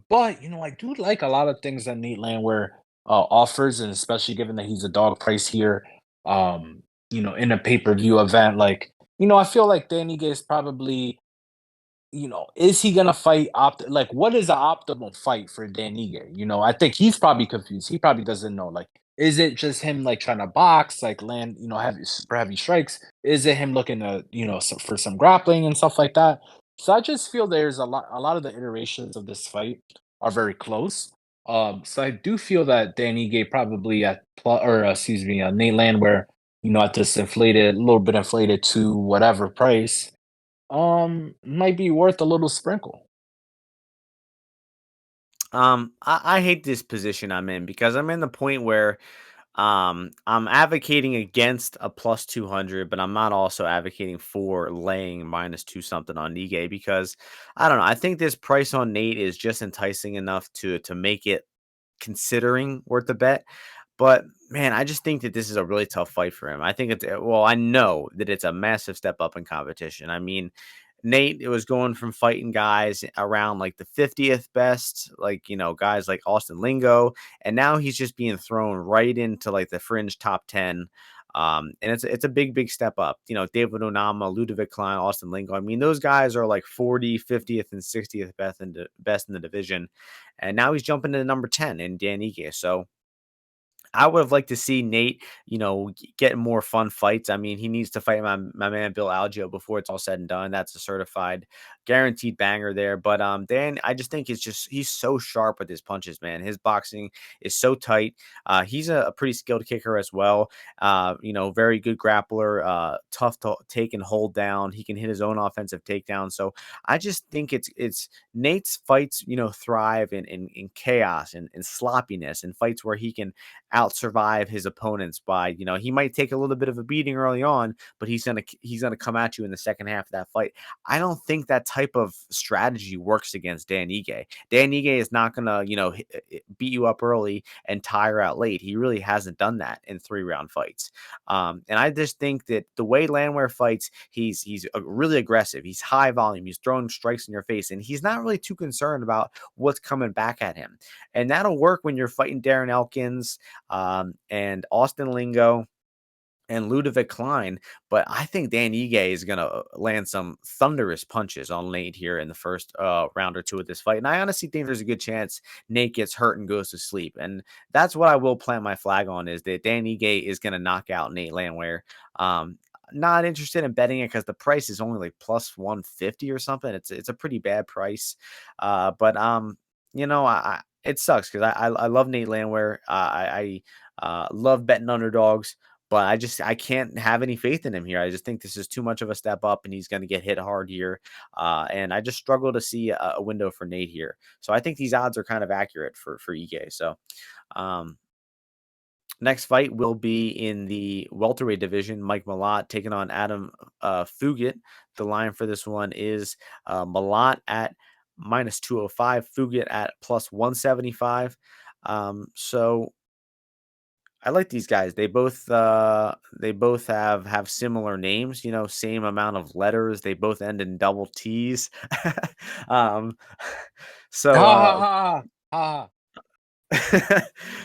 But I do like a lot of things that Nate Landwehr offers, and especially given that he's a dog price here. In a pay-per-view event, like I feel like Danny Gay is probably is he gonna fight like what is the optimal fight for Dan Ige? I think he's probably confused. He probably doesn't know. Like, is it just him like trying to box, like land, heavy super heavy strikes? Is it him looking to, for some grappling and stuff like that? So I just feel there's a lot of the iterations of this fight are very close. So I do feel that Dan Ige probably excuse me, Nate Landwehr, at this inflated, a little bit inflated to whatever price might be worth a little sprinkle. I hate this position I'm in because I'm in the point where I'm advocating against a plus 200, but I'm not also advocating for laying minus two something on Nige because I don't know. I think this price on Nate is just enticing enough to make it considering worth the bet. But man, I just think that this is a really tough fight for him. I think well, I know that it's a massive step up in competition. I mean, Nate, it was going from fighting guys around like the 50th best, like, guys like Austin Lingo, and now he's just being thrown right into like the fringe top 10. And it's a big step up. David Onama, Ludovic Klein, Austin Lingo. I mean, those guys are like 40, 50th, and 60th best in the division. And now he's jumping to number 10 in Dan Ige. So I would have liked to see Nate, get more fun fights. I mean, he needs to fight my man Bill Algeo before it's all said and done. That's a certified, guaranteed banger there. But Dan, I just think he's so sharp with his punches, man. His boxing is so tight. He's a pretty skilled kicker as well. Very good grappler, tough to take and hold down. He can hit his own offensive takedown. So I just think it's Nate's fights, thrive in chaos and sloppiness and fights where he can out survive his opponents by, he might take a little bit of a beating early on, but he's gonna come at you in the second half of that fight. I don't think that type of strategy works against Dan Ige. Dan Ige is not gonna, beat you up early and tire out late. He really hasn't done that in 3-round fights. And I just think that the way Landwehr fights, he's really aggressive. He's high volume. He's throwing strikes in your face, and he's not really too concerned about what's coming back at him. And that'll work when you're fighting Darren Elkins, and Austin Lingo and Ludovic Klein. But I think Dan Ige is going to land some thunderous punches on Nate here in the first round or two of this fight. And I honestly think there's a good chance Nate gets hurt and goes to sleep. And that's what I will plant my flag on, is that Dan Ige is going to knock out Nate Landwehr. Not interested in betting it because the price is only like plus 150 or something. It's a pretty bad price. But it sucks because I love Nate Landwehr. I love betting underdogs, but I can't have any faith in him here. I just think this is too much of a step up, and he's going to get hit hard here. And I just struggle to see a window for Nate here. So I think these odds are kind of accurate for Ige. So um, next fight will be in the welterweight division. Mike Malott taking on Adam Fugitt. The line for this one is Malott at minus 205, Fugitt at plus 175. So I like these guys. They both have similar names, you know, same amount of letters. They both end in double T's. um, Ha so ha ha ha.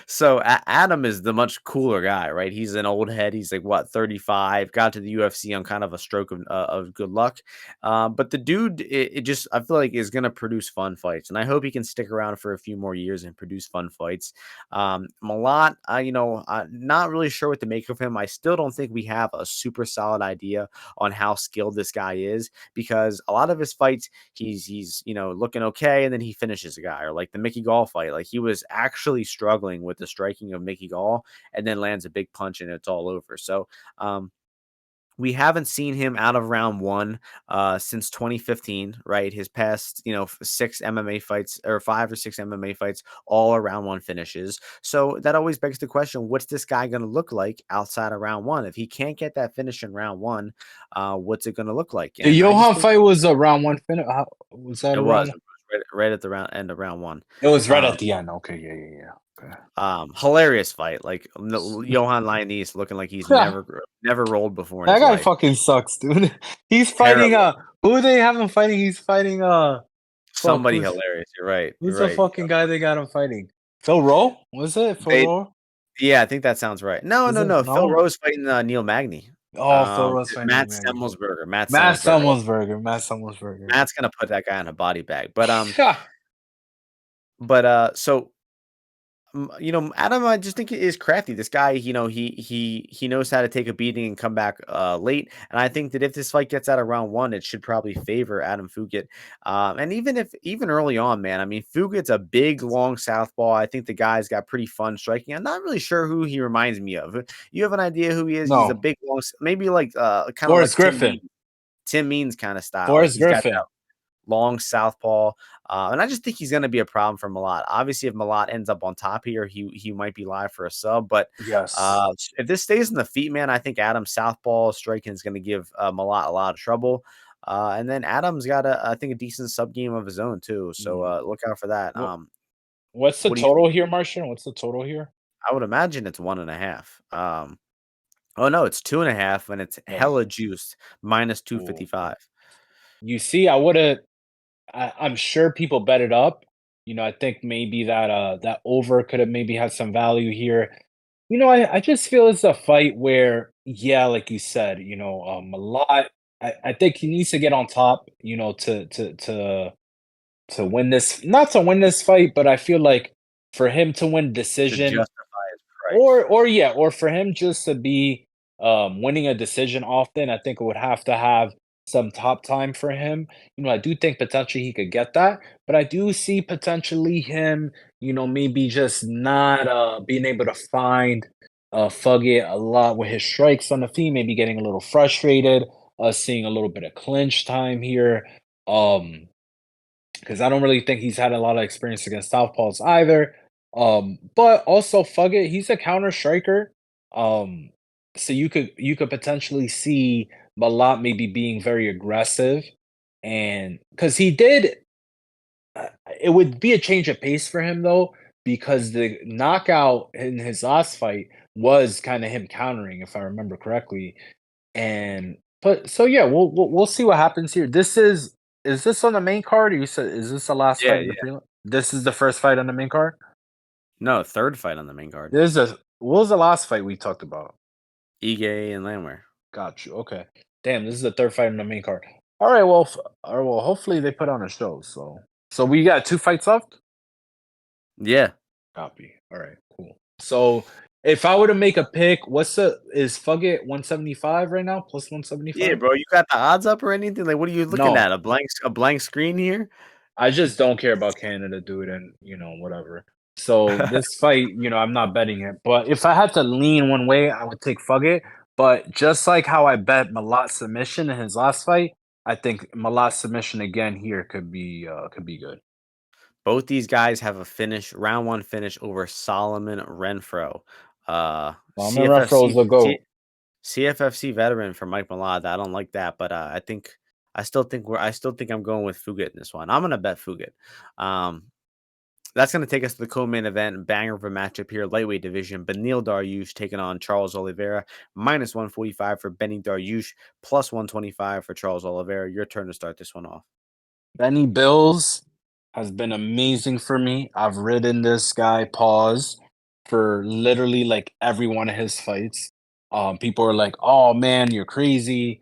so Adam is the much cooler guy, right? He's an old head. He's like what 35. Got to the UFC on kind of a stroke of good luck. But the dude, it just I feel like is gonna produce fun fights, and I hope he can stick around for a few more years and produce fun fights. Malott, not really sure what to make of him. I still don't think we have a super solid idea on how skilled this guy is because a lot of his fights he's looking okay and then he finishes a guy, or like the Mickey Gall fight, like he was actually struggling with the striking of Mickey Gall and then lands a big punch and it's all over. So um we haven't seen him out of round one since 2015, right? His past, six MMA fights or 5 or 6 MMA fights, all are round one finishes. So that always begs the question: what's this guy going to look like outside of round one? If he can't get that finish in round one, what's it going to look like? The And I just Johan think fight was a round one finish. Was that it a was round? right at the end of round one. It was right Um, at the end. Okay, yeah, yeah, yeah. Okay. Hilarious fight. Like Johan Lionese looking like he's Yeah, never rolled before in that his guy life. fucking sucks, dude. He's fighting Terrible. who they have him fighting? He's fighting fuck, Somebody hilarious. You're right. You're who's the right. fucking guy they got him fighting? Phil Rowe? Was it Phil They Rowe? Yeah, I think that sounds right. No, Is no, it no. Phil no? Rose fighting Neil Magny. Oh, Phil Rowe's fighting Matt Magny. Semmelsberger. Matt Matt Semmelsberger. Sommelsberger. Matt Sommelsberger. Matt's gonna put that guy in a body bag. Yeah. So Adam, I just think is crafty. This guy, he knows how to take a beating and come back late. And I think that if this fight gets out of round one, it should probably favor Adam Fugitt. And even early on, man, I mean, Fugitt's a big, long southpaw. I think the guy's got pretty fun striking. I'm not really sure who he reminds me of. You have an idea who he is? He's a No. big, long, maybe like kind of Forrest like Griffin. Tim Means kind of style. Like Forrest he's got Griffin. long southpaw, and I just think he's going to be a problem for Malott. Obviously, if Malott ends up on top here, he might be live for a sub. But Yes. if this stays in the feet, man, I think Adam's southpaw striking is going to give Malott a lot of trouble. And then Adam's got I think a decent sub game of his own too. So Mm. look out for that. What what's the What do you total think? here, Martian? What's the total here? I would imagine it's 1.5. Oh no, it's 2.5, and it's Oh, hella juiced minus cool. 255. You see, I'm sure people bet it up. I think maybe that over could have maybe had some value here. I just feel it's a fight where, yeah, like you said, a lot. I think he needs to get on top, to win this, not to win this fight, but I feel like for him to win To decision, justify his price. or yeah, or for him just to be winning a decision often, I think it would have to have some top time for him. I do think potentially he could get that, but I do see potentially him, maybe just not being able to find Fugget a lot with his strikes on the feet, maybe getting a little frustrated, seeing a little bit of clinch time here. Because I don't really think he's had a lot of experience against southpaws either. But also Fugget, he's a counter striker. Um, so you could potentially see Malott maybe being very aggressive, and because he did, it would be a change of pace for him though, because the knockout in his last fight was kind of him countering, if I remember correctly. And but so yeah, we'll see what happens here. Is this on the main card? Or you said is this the last Yeah, fight in the yeah. prelim? This is the first fight on the main card. No, third fight on the main card. This is what was the last fight we talked about? Ige and Landwehr. Got you. Okay. Damn, this is the third fight on the main card. All right. Well, all right, well, hopefully they put on a show. So we got 2 fights left. Yeah. Copy. All right. Cool. So if I were to make a pick, is Fugget 175 right now? Plus Yeah, 175? bro. You got the odds up or anything? Like, what are you looking No, at? A blank screen here? I just don't care about Canada, dude, and whatever. So this fight, I'm not betting it. But if I had to lean one way, I would take Fugget. But just like how I bet Malott submission in his last fight, I think Malott submission again here could be good. Both these guys have a round one finish over Solomon Renfro. Salman Renfro's the GOAT. CFFC veteran for Mike Malad. I don't like that, but I still think I'm going with Fugit in this one. I'm gonna bet Fugit. Um, That's going to take us to the co-main event, banger of a matchup here, lightweight division. Beneil-Dariush taking on Charles Oliveira, minus 145 for Benny Dariush, plus 125 for Charles Oliveira. Your turn to start this one off. Benny Bills has been amazing for me. I've ridden this guy pause for literally like every one of his fights. People are like, "Oh man, you're crazy."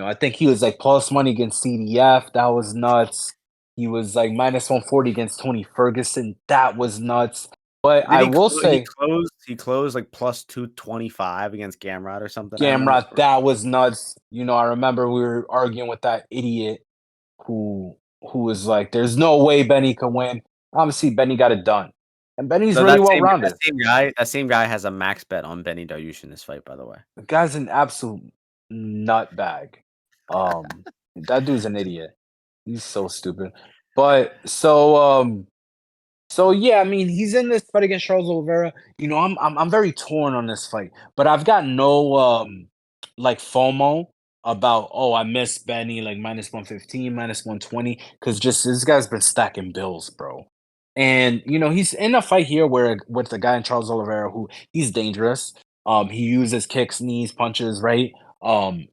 I think he was like plus money against CDF. That was nuts. He was like minus 140 against Tony Ferguson. That was nuts. But Did I he will close? He say, closed. He closed like plus 225 against Gamrot or something. I remember. Gamrot, that was nuts. I remember we were arguing with that idiot who who was like, "There's no way Benny can win." Obviously, Benny got it done, and Benny's So really that well same that rounded. same guy that same guy has a max bet on Benny Dariush in this fight. By the way, The guy's an absolute nutbag. That dude's an idiot. He's so stupid. But so yeah, I mean, he's in this fight against Charles Oliveira. I'm very torn on this fight, but I've got no like FOMO about, oh, I miss Benny like minus 115, minus 120, because just this guy's been stacking bills, bro. And he's in a fight here where with the guy in Charles Oliveira who he's dangerous. He uses kicks, knees, punches, right?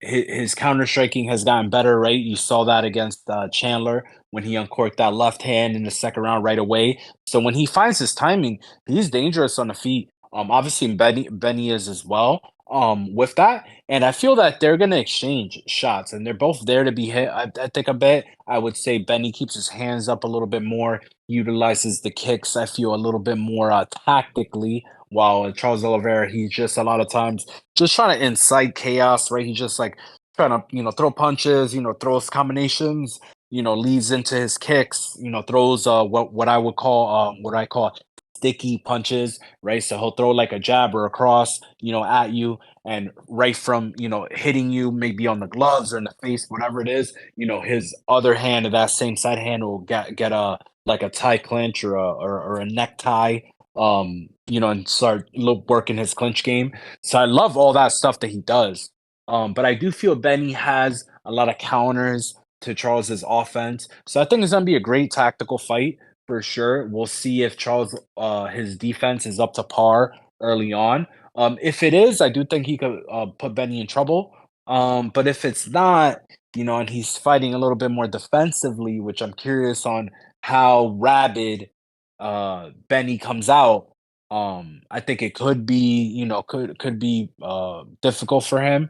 His counter striking has gotten better, right? You saw that against Chandler when he uncorked that left hand in the second round right away. So when he finds his timing, he's dangerous on the feet. Obviously Benny is as well. With that, and I feel that they're gonna exchange shots, and they're both there to be hit. I think a bit. I would say Benny keeps his hands up a little bit more, utilizes the kicks. I feel a little bit more tactically. While Charles Oliveira, he's just a lot of times just trying to incite chaos, right? He's just like trying to throw punches, throws combinations, leads into his kicks, throws what I would call what I call sticky punches, right? So he'll throw like a jab or a cross, at you, and right from hitting you maybe on the gloves or in the face, whatever it is, his other hand of that same side hand will get a like a tie clinch or a necktie, and start working his clinch game. So I love all that stuff that he does. But I do feel Benny has a lot of counters to Charles's offense. So I think it's gonna be a great tactical fight for sure. We'll see if Charles his defense is up to par early on. If it is, I do think he could put Benny in trouble. But if it's not, and he's fighting a little bit more defensively, which I'm curious on how rabid Benny comes out. I think it could be, could be difficult for him.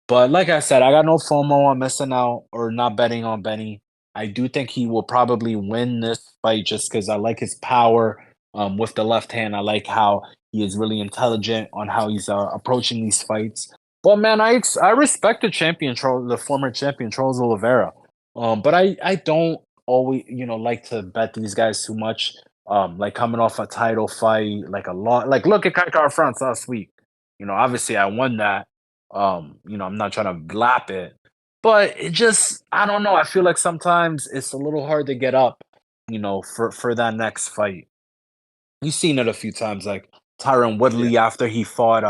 But like I said, I got no FOMO on missing out or not betting on Benny. I do think he will probably win this fight just because I like his power with the left hand. I like how he is really intelligent on how he's approaching these fights. But man, I respect the champion, the former champion Charles Oliveira. But I don't always like to bet these guys too much. Like coming off a title fight, like a lot. Like look at Kai France last week. Obviously I won that. I'm not trying to lap it, but it just I don't know. I feel like sometimes it's a little hard to get up, for that next fight. You've seen it a few times, like Tyron yeah. Woodley after he fought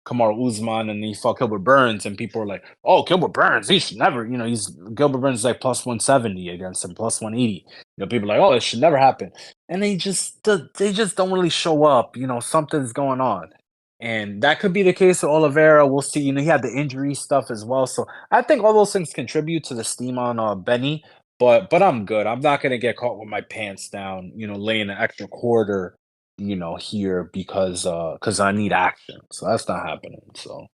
Kamaru Usman and he fought Gilbert Burns, and people are like, "Oh, Gilbert Burns, he should never." He's Gilbert Burns is like plus 170 against him, plus 180. People are like, "Oh, it should never happen," and they just don't really show up. Something's going on. And that could be the case with Oliveira. We'll see. He had the injury stuff as well. So I think all those things contribute to the steam on Benny. But I'm good. I'm not gonna get caught with my pants down, laying an extra quarter, here because I need action. So that's not happening. So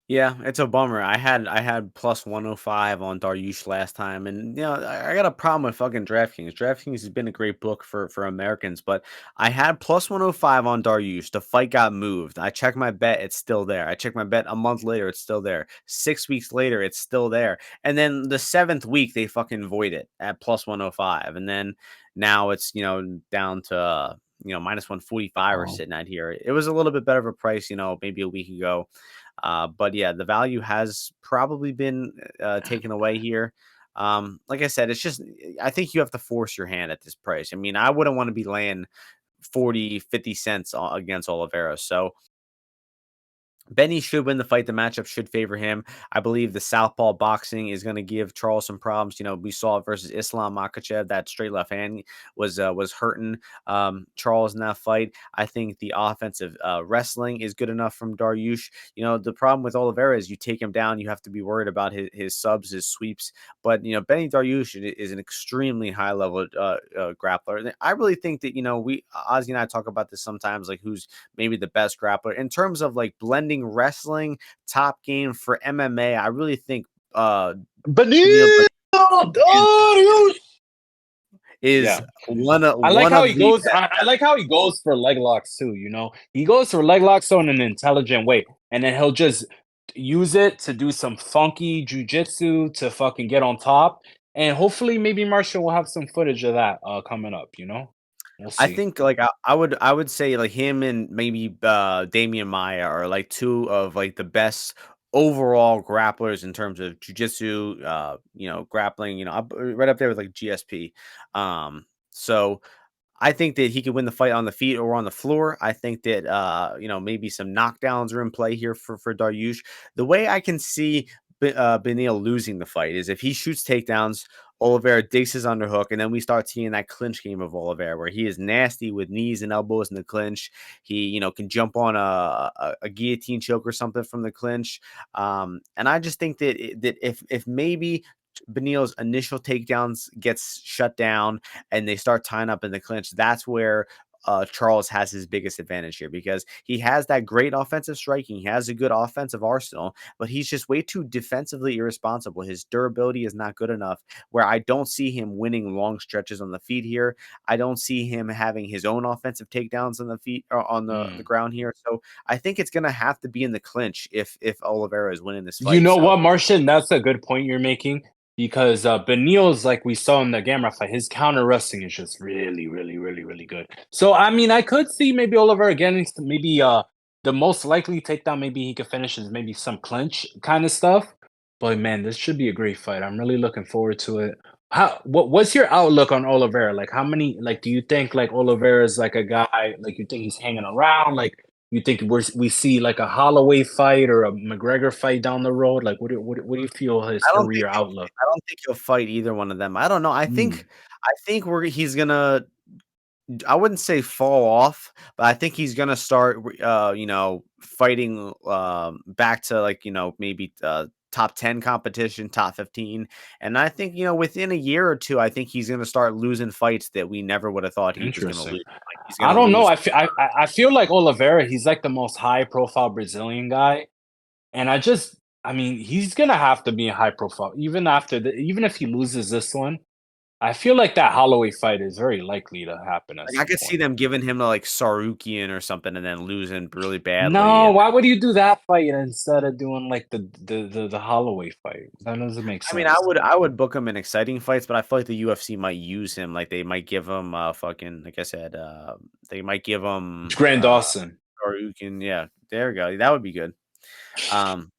Yeah, it's a bummer. I had plus 105 on Dariush last time, and I got a problem with fucking DraftKings. DraftKings has been a great book for Americans, but I had plus 105 on Dariush. The fight got moved. I checked my bet, it's still there. I checked my bet a month later, it's still there. 6 weeks later, it's still there. And then the seventh week, they fucking void it at plus 105, and then now it's down to minus 145 or um, sitting out here. It was a little bit better of a price, maybe a week ago. But yeah, the value has probably been taken away here. Like I said, it's just I think you have to force your hand at this price. I mean, I wouldn't want to be laying 40, 50 cents against Oliveira. So Benny should win the fight. The matchup should favor him. I believe the southpaw boxing is going to give Charles some problems. We saw it versus Islam Makhachev. That straight left hand was hurting Charles in that fight. I think the offensive wrestling is good enough from Dariush. The problem with Oliveira is you take him down, you have to be worried about his subs, his sweeps. But Benny Dariush is an extremely high level grappler. And I really think that we Ozzy and I talk about this sometimes, like who's maybe the best grappler in terms of like blending wrestling, top game for MMA. I really think Beneil is Benito-Dariush! is Yeah. one of I like how he the goes. I like how he goes for leg locks too. He goes for leg locks in an intelligent way, and then he'll just use it to do some funky jujitsu to fucking get on top. And hopefully, maybe Martian will have some footage of that coming up. We'll I see. think like I would say like him and maybe Damian Maya are like two of like the best overall grapplers in terms of jujitsu, grappling, right up there with like GSP. So I think that he could win the fight on the feet or on the floor. I think that maybe some knockdowns are in play here for Dariush. The way I can see Beneil losing the fight is if he shoots takedowns, Oliveira digs his underhook, and then we start seeing that clinch game of Oliveira where he is nasty with knees and elbows in the clinch. He can jump on a guillotine choke or something from the clinch. And I just think that if maybe Beneil's initial takedowns gets shut down and they start tying up in the clinch, that's where Charles has his biggest advantage here because he has that great offensive striking. He has a good offensive arsenal, but he's just way too defensively irresponsible. His durability is not good enough where I don't see him winning long stretches on the feet here. I don't see him having his own offensive takedowns on the feet or on the Mm. ground here. So I think it's going to have to be in the clinch if Oliveira is winning this You fight. know So what, Martian? That's a good point you're making because Beneil's like we saw in the Gamma fight, his counter wrestling is just really, really, really, really good. So I mean, I could see maybe Oliver getting maybe the most likely takedown. Maybe he could finish is maybe some clinch kind of stuff. But man, this should be a great fight. I'm really looking forward to it. What's your outlook on Oliveira? Like, how many like do you think like Oliveira is like a guy like you think he's hanging around like? You think we see like a Holloway fight or a McGregor fight down the road? Like, what do you feel his I don't think career outlook? I don't think he'll fight either one of them. I don't know. I Mm, think he's gonna I wouldn't say fall off, but I think he's gonna start fighting back to like, maybe top 10 competition, top 15. And I think, within a year or two, I think he's gonna start losing fights that we never would have thought he was gonna interesting. lose. Like he's I gonna don't know. lose. I feel like Oliveira, he's like the most high profile Brazilian guy, and I mean, he's gonna have to be a high profile even even if he loses this one. I feel like that Holloway fight is very likely to happen at Like I some could see point. them giving him to like Sarukian or something and then losing really badly. No, And why would you do that fight instead of doing like the Holloway fight? That doesn't make I mean, I sense. would I would book him in exciting fights, but I feel like the UFC might use him. Like they might give him fucking like I said, they might give It's him Grand Dawson. or you can yeah, there we go. That would be good. Um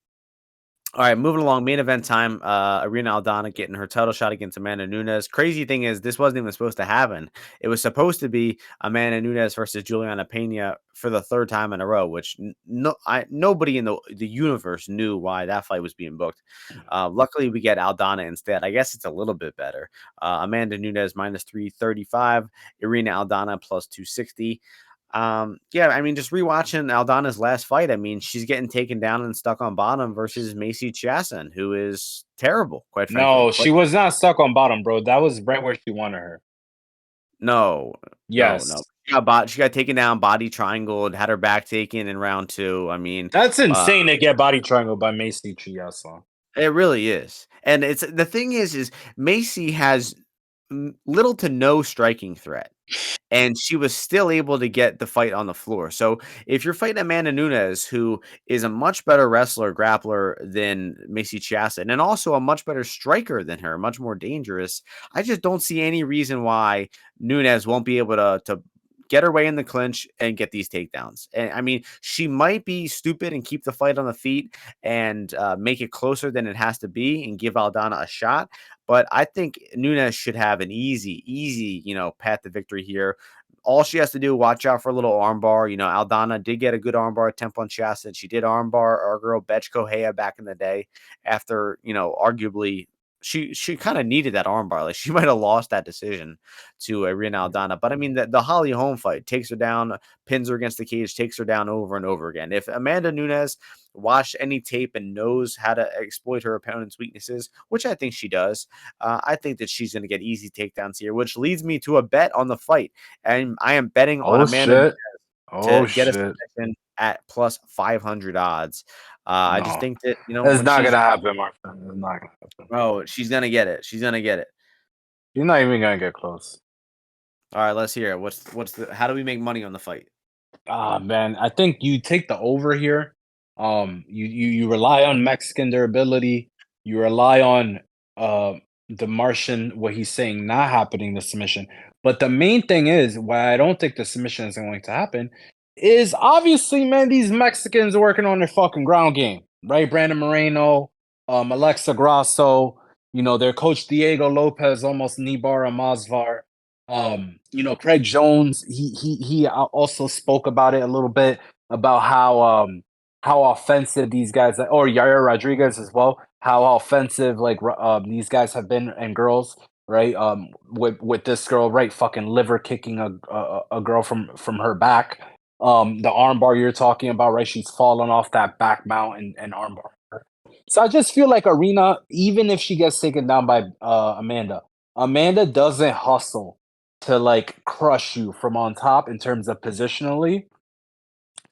all right, moving along, main event time. Irene-Aldana getting her title shot against Amanda Nunes. Crazy thing is, this wasn't even supposed to happen. It was supposed to be Amanda Nunes versus Juliana Pena for the third time in a row, which nobody in the universe knew why that fight was being booked. Luckily, we get Aldana instead. I guess it's a little bit better. Amanda Nunes minus 335, Irene-Aldana plus 260. Yeah, I mean, just rewatching Aldana's last fight, I mean, she's getting taken down and stuck on bottom versus Macy Chiasson, who is terrible, quite frankly. No, she was not stuck on bottom, bro. That was right where she wanted her. No, no, Yes. no. She got taken down, body triangle, and had her back taken in round two. I mean, That's uh, insane to get body triangle by Macy Chiasson. it really is. And it's the thing is Macy has little to no striking threat. And she was still able to get the fight on the floor. So if you're fighting Amanda Nunes, who is a much better wrestler, grappler than Macy Chiasson, and also a much better striker than her, much more dangerous, I just don't see any reason why Nunes won't be able to get her way in the clinch and get these takedowns. And I mean, she might be stupid and keep the fight on the feet and make it closer than it has to be and give Aldana a shot. But I think Nunes should have an easy, path to victory here. all she has to do, watch out for a little armbar. Aldana did get a good armbar attempt on Chastain. She did armbar our girl Betch Kohea back in the day after, arguably she kind of needed that armbar. Like she might have lost that decision to Irene Aldana. But I mean, the Holly Holm fight takes her down, pins her against the cage, takes her down over and over again. If Amanda Nunes watched any tape and knows how to exploit her opponent's weaknesses, which I think she does, I think that she's going to get easy takedowns here, which leads me to a bet on the fight. And I am betting on Oh Amanda Nunes shit. to Oh get a shit. submission at plus 500 odds. I just No. think that, It's when not she's, gonna happen, my friend. It's not gonna happen. oh, she's going to get it. She's going to get it. You're not even gonna get close. All right, let's hear it. How do we make money on the fight? Ah, man, I think you take the over here. You rely on Mexican durability. You rely on the Martian, what he's saying not happening, the submission. But the main thing is why I don't think the submission is going to happen is obviously, man, these Mexicans are working on their fucking ground game, right? Brandon Moreno, Alexa Grasso, their coach Diego Lopez, almost Nibar Mazvar. Craig Jones, he also spoke about it a little bit about how offensive these guys, or Yair Rodriguez as well, how offensive these guys have been, and girls, right? With this girl, right, fucking liver kicking a girl from her back. The armbar you're talking about, right? She's fallen off that back mount and armbar. So I just feel like Arena, even if she gets taken down by Amanda doesn't hustle to like crush you from on top in terms of positionally.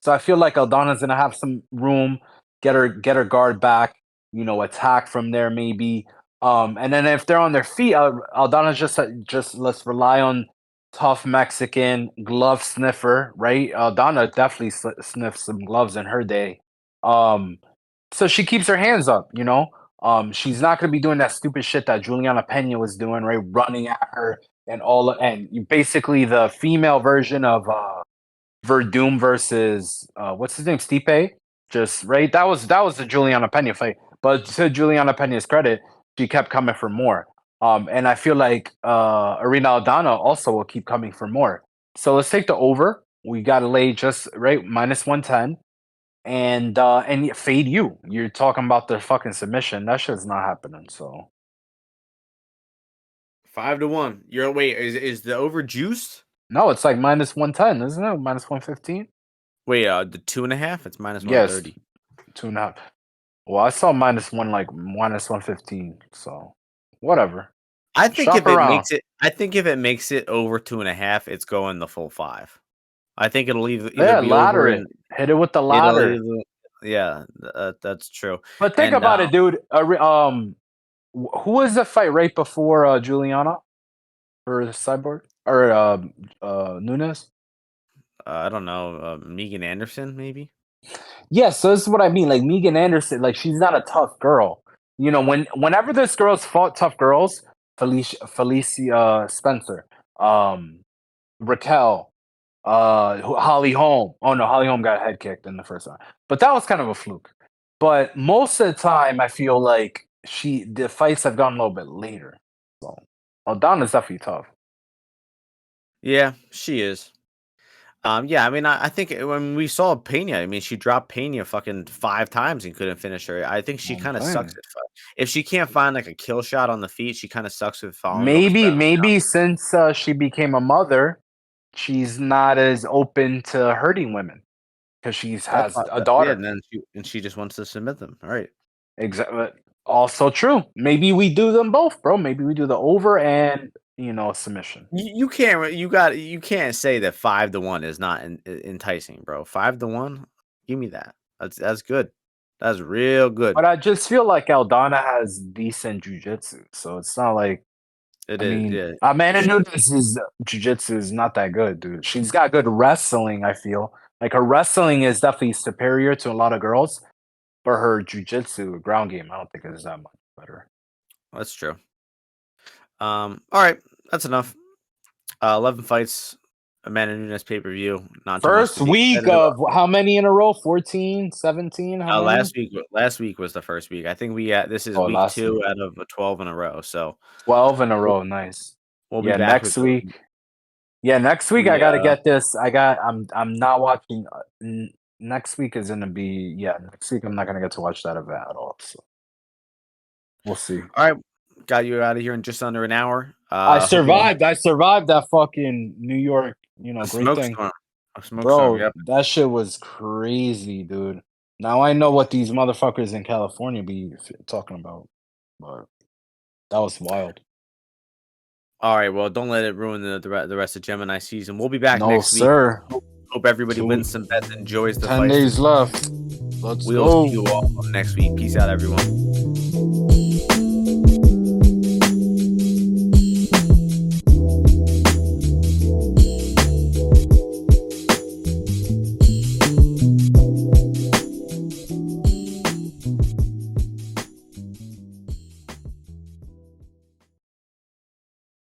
So I feel like Aldana's gonna have some room, get her guard back, attack from there maybe. And then if they're on their feet, Aldana's just let's rely on tough Mexican glove sniffer, right? Aldana definitely sniffed some gloves in her day. So she keeps her hands up. She's not gonna be doing that stupid shit that Juliana Pena was doing, right? Running at her and basically the female version of Verdum versus what's his name, Stipe. Just right. That was the Juliana Pena fight. But to Juliana Pena's credit, she kept coming for more. And I feel like Irene Aldana also will keep coming for more. So let's take the over. We gotta lay just right minus 110 and fade you. You're talking about the fucking submission. That shit's not happening. So 5-1. Wait, is the over juiced? no, it's like minus 110, isn't it? Minus 115. Wait, the 2.5? It's minus Yes, 130. 2.5. Well, I saw minus one, like minus 115. So whatever. I think Shop if it around. makes it, I think if it makes it over 2.5, it's going the full 5. I think it'll either Yeah, be over ladder it. and Hit it with the it'll ladder. either, yeah, that's true. But think And about it, dude. Who was the fight right before Juliana or the cyborg or Nunes? I don't know, Megan Anderson maybe. Yeah, so this is what I mean. Like Megan Anderson, like she's not a tough girl. Whenever this girl's fought tough girls, Felicia Spencer, Raquel, Holly Holm. Oh no, Holly Holm got head kicked in the first round, but that was kind of a fluke. But most of the time, I feel like the fights have gone a little bit later. So Aldana's definitely tough. Yeah, she is. Yeah, I mean, I think when we saw Pena, I mean, she dropped Pena fucking 5 times and couldn't finish her. I think she I'm kind of sucks saying. at fight. If she can't find like a kill shot on the feet, she kind of sucks with following those. Maybe since she became a mother, she's not as open to hurting women because she has a Yeah, daughter. and then she just wants to submit them. All right. Exactly. Also true. Maybe we do them both, bro. Maybe we do the over and submission. You can't say that 5-1 is not enticing, bro. 5-1, give me that. That's good. That's real good. But I just feel like Aldana has decent jujitsu, so it's not like It I is, mean, yeah. Amanda Nunes' jujitsu is not that good, dude. She's got good wrestling. I feel like her wrestling is definitely superior to a lot of girls, but her jujitsu ground game, I don't think is that much better. That's true. All right, that's enough. 11 fights, Amanda Nunes pay-per-view. Not too much First to be week excited about. of how many in a row? 14, 17? How many? Last week was the first week. I think this is Oh, week last 2 week. out of 12 in a row. So 12 in a we'll, row. Nice. we'll be Yeah, back next with week. Yeah, next week I We gotta get this. I'm not watching. Next week is gonna be Next week I'm not gonna get to watch that event at all. So we'll see. all right, got you out of here in just under an hour. I Hope you survived. I survived that fucking New York. a Great thing, smoke storm. A smoke storm. bro. Yep. That shit was crazy, dude. Now I know what these motherfuckers in California be talking about, but that was wild. All right. Well, don't let it ruin the rest of Gemini season. We'll be back No, next week. sir. Hope everybody Two- wins some bets, enjoys the 10 fight. days left. Let's We'll go. see you all next week. Peace out, everyone.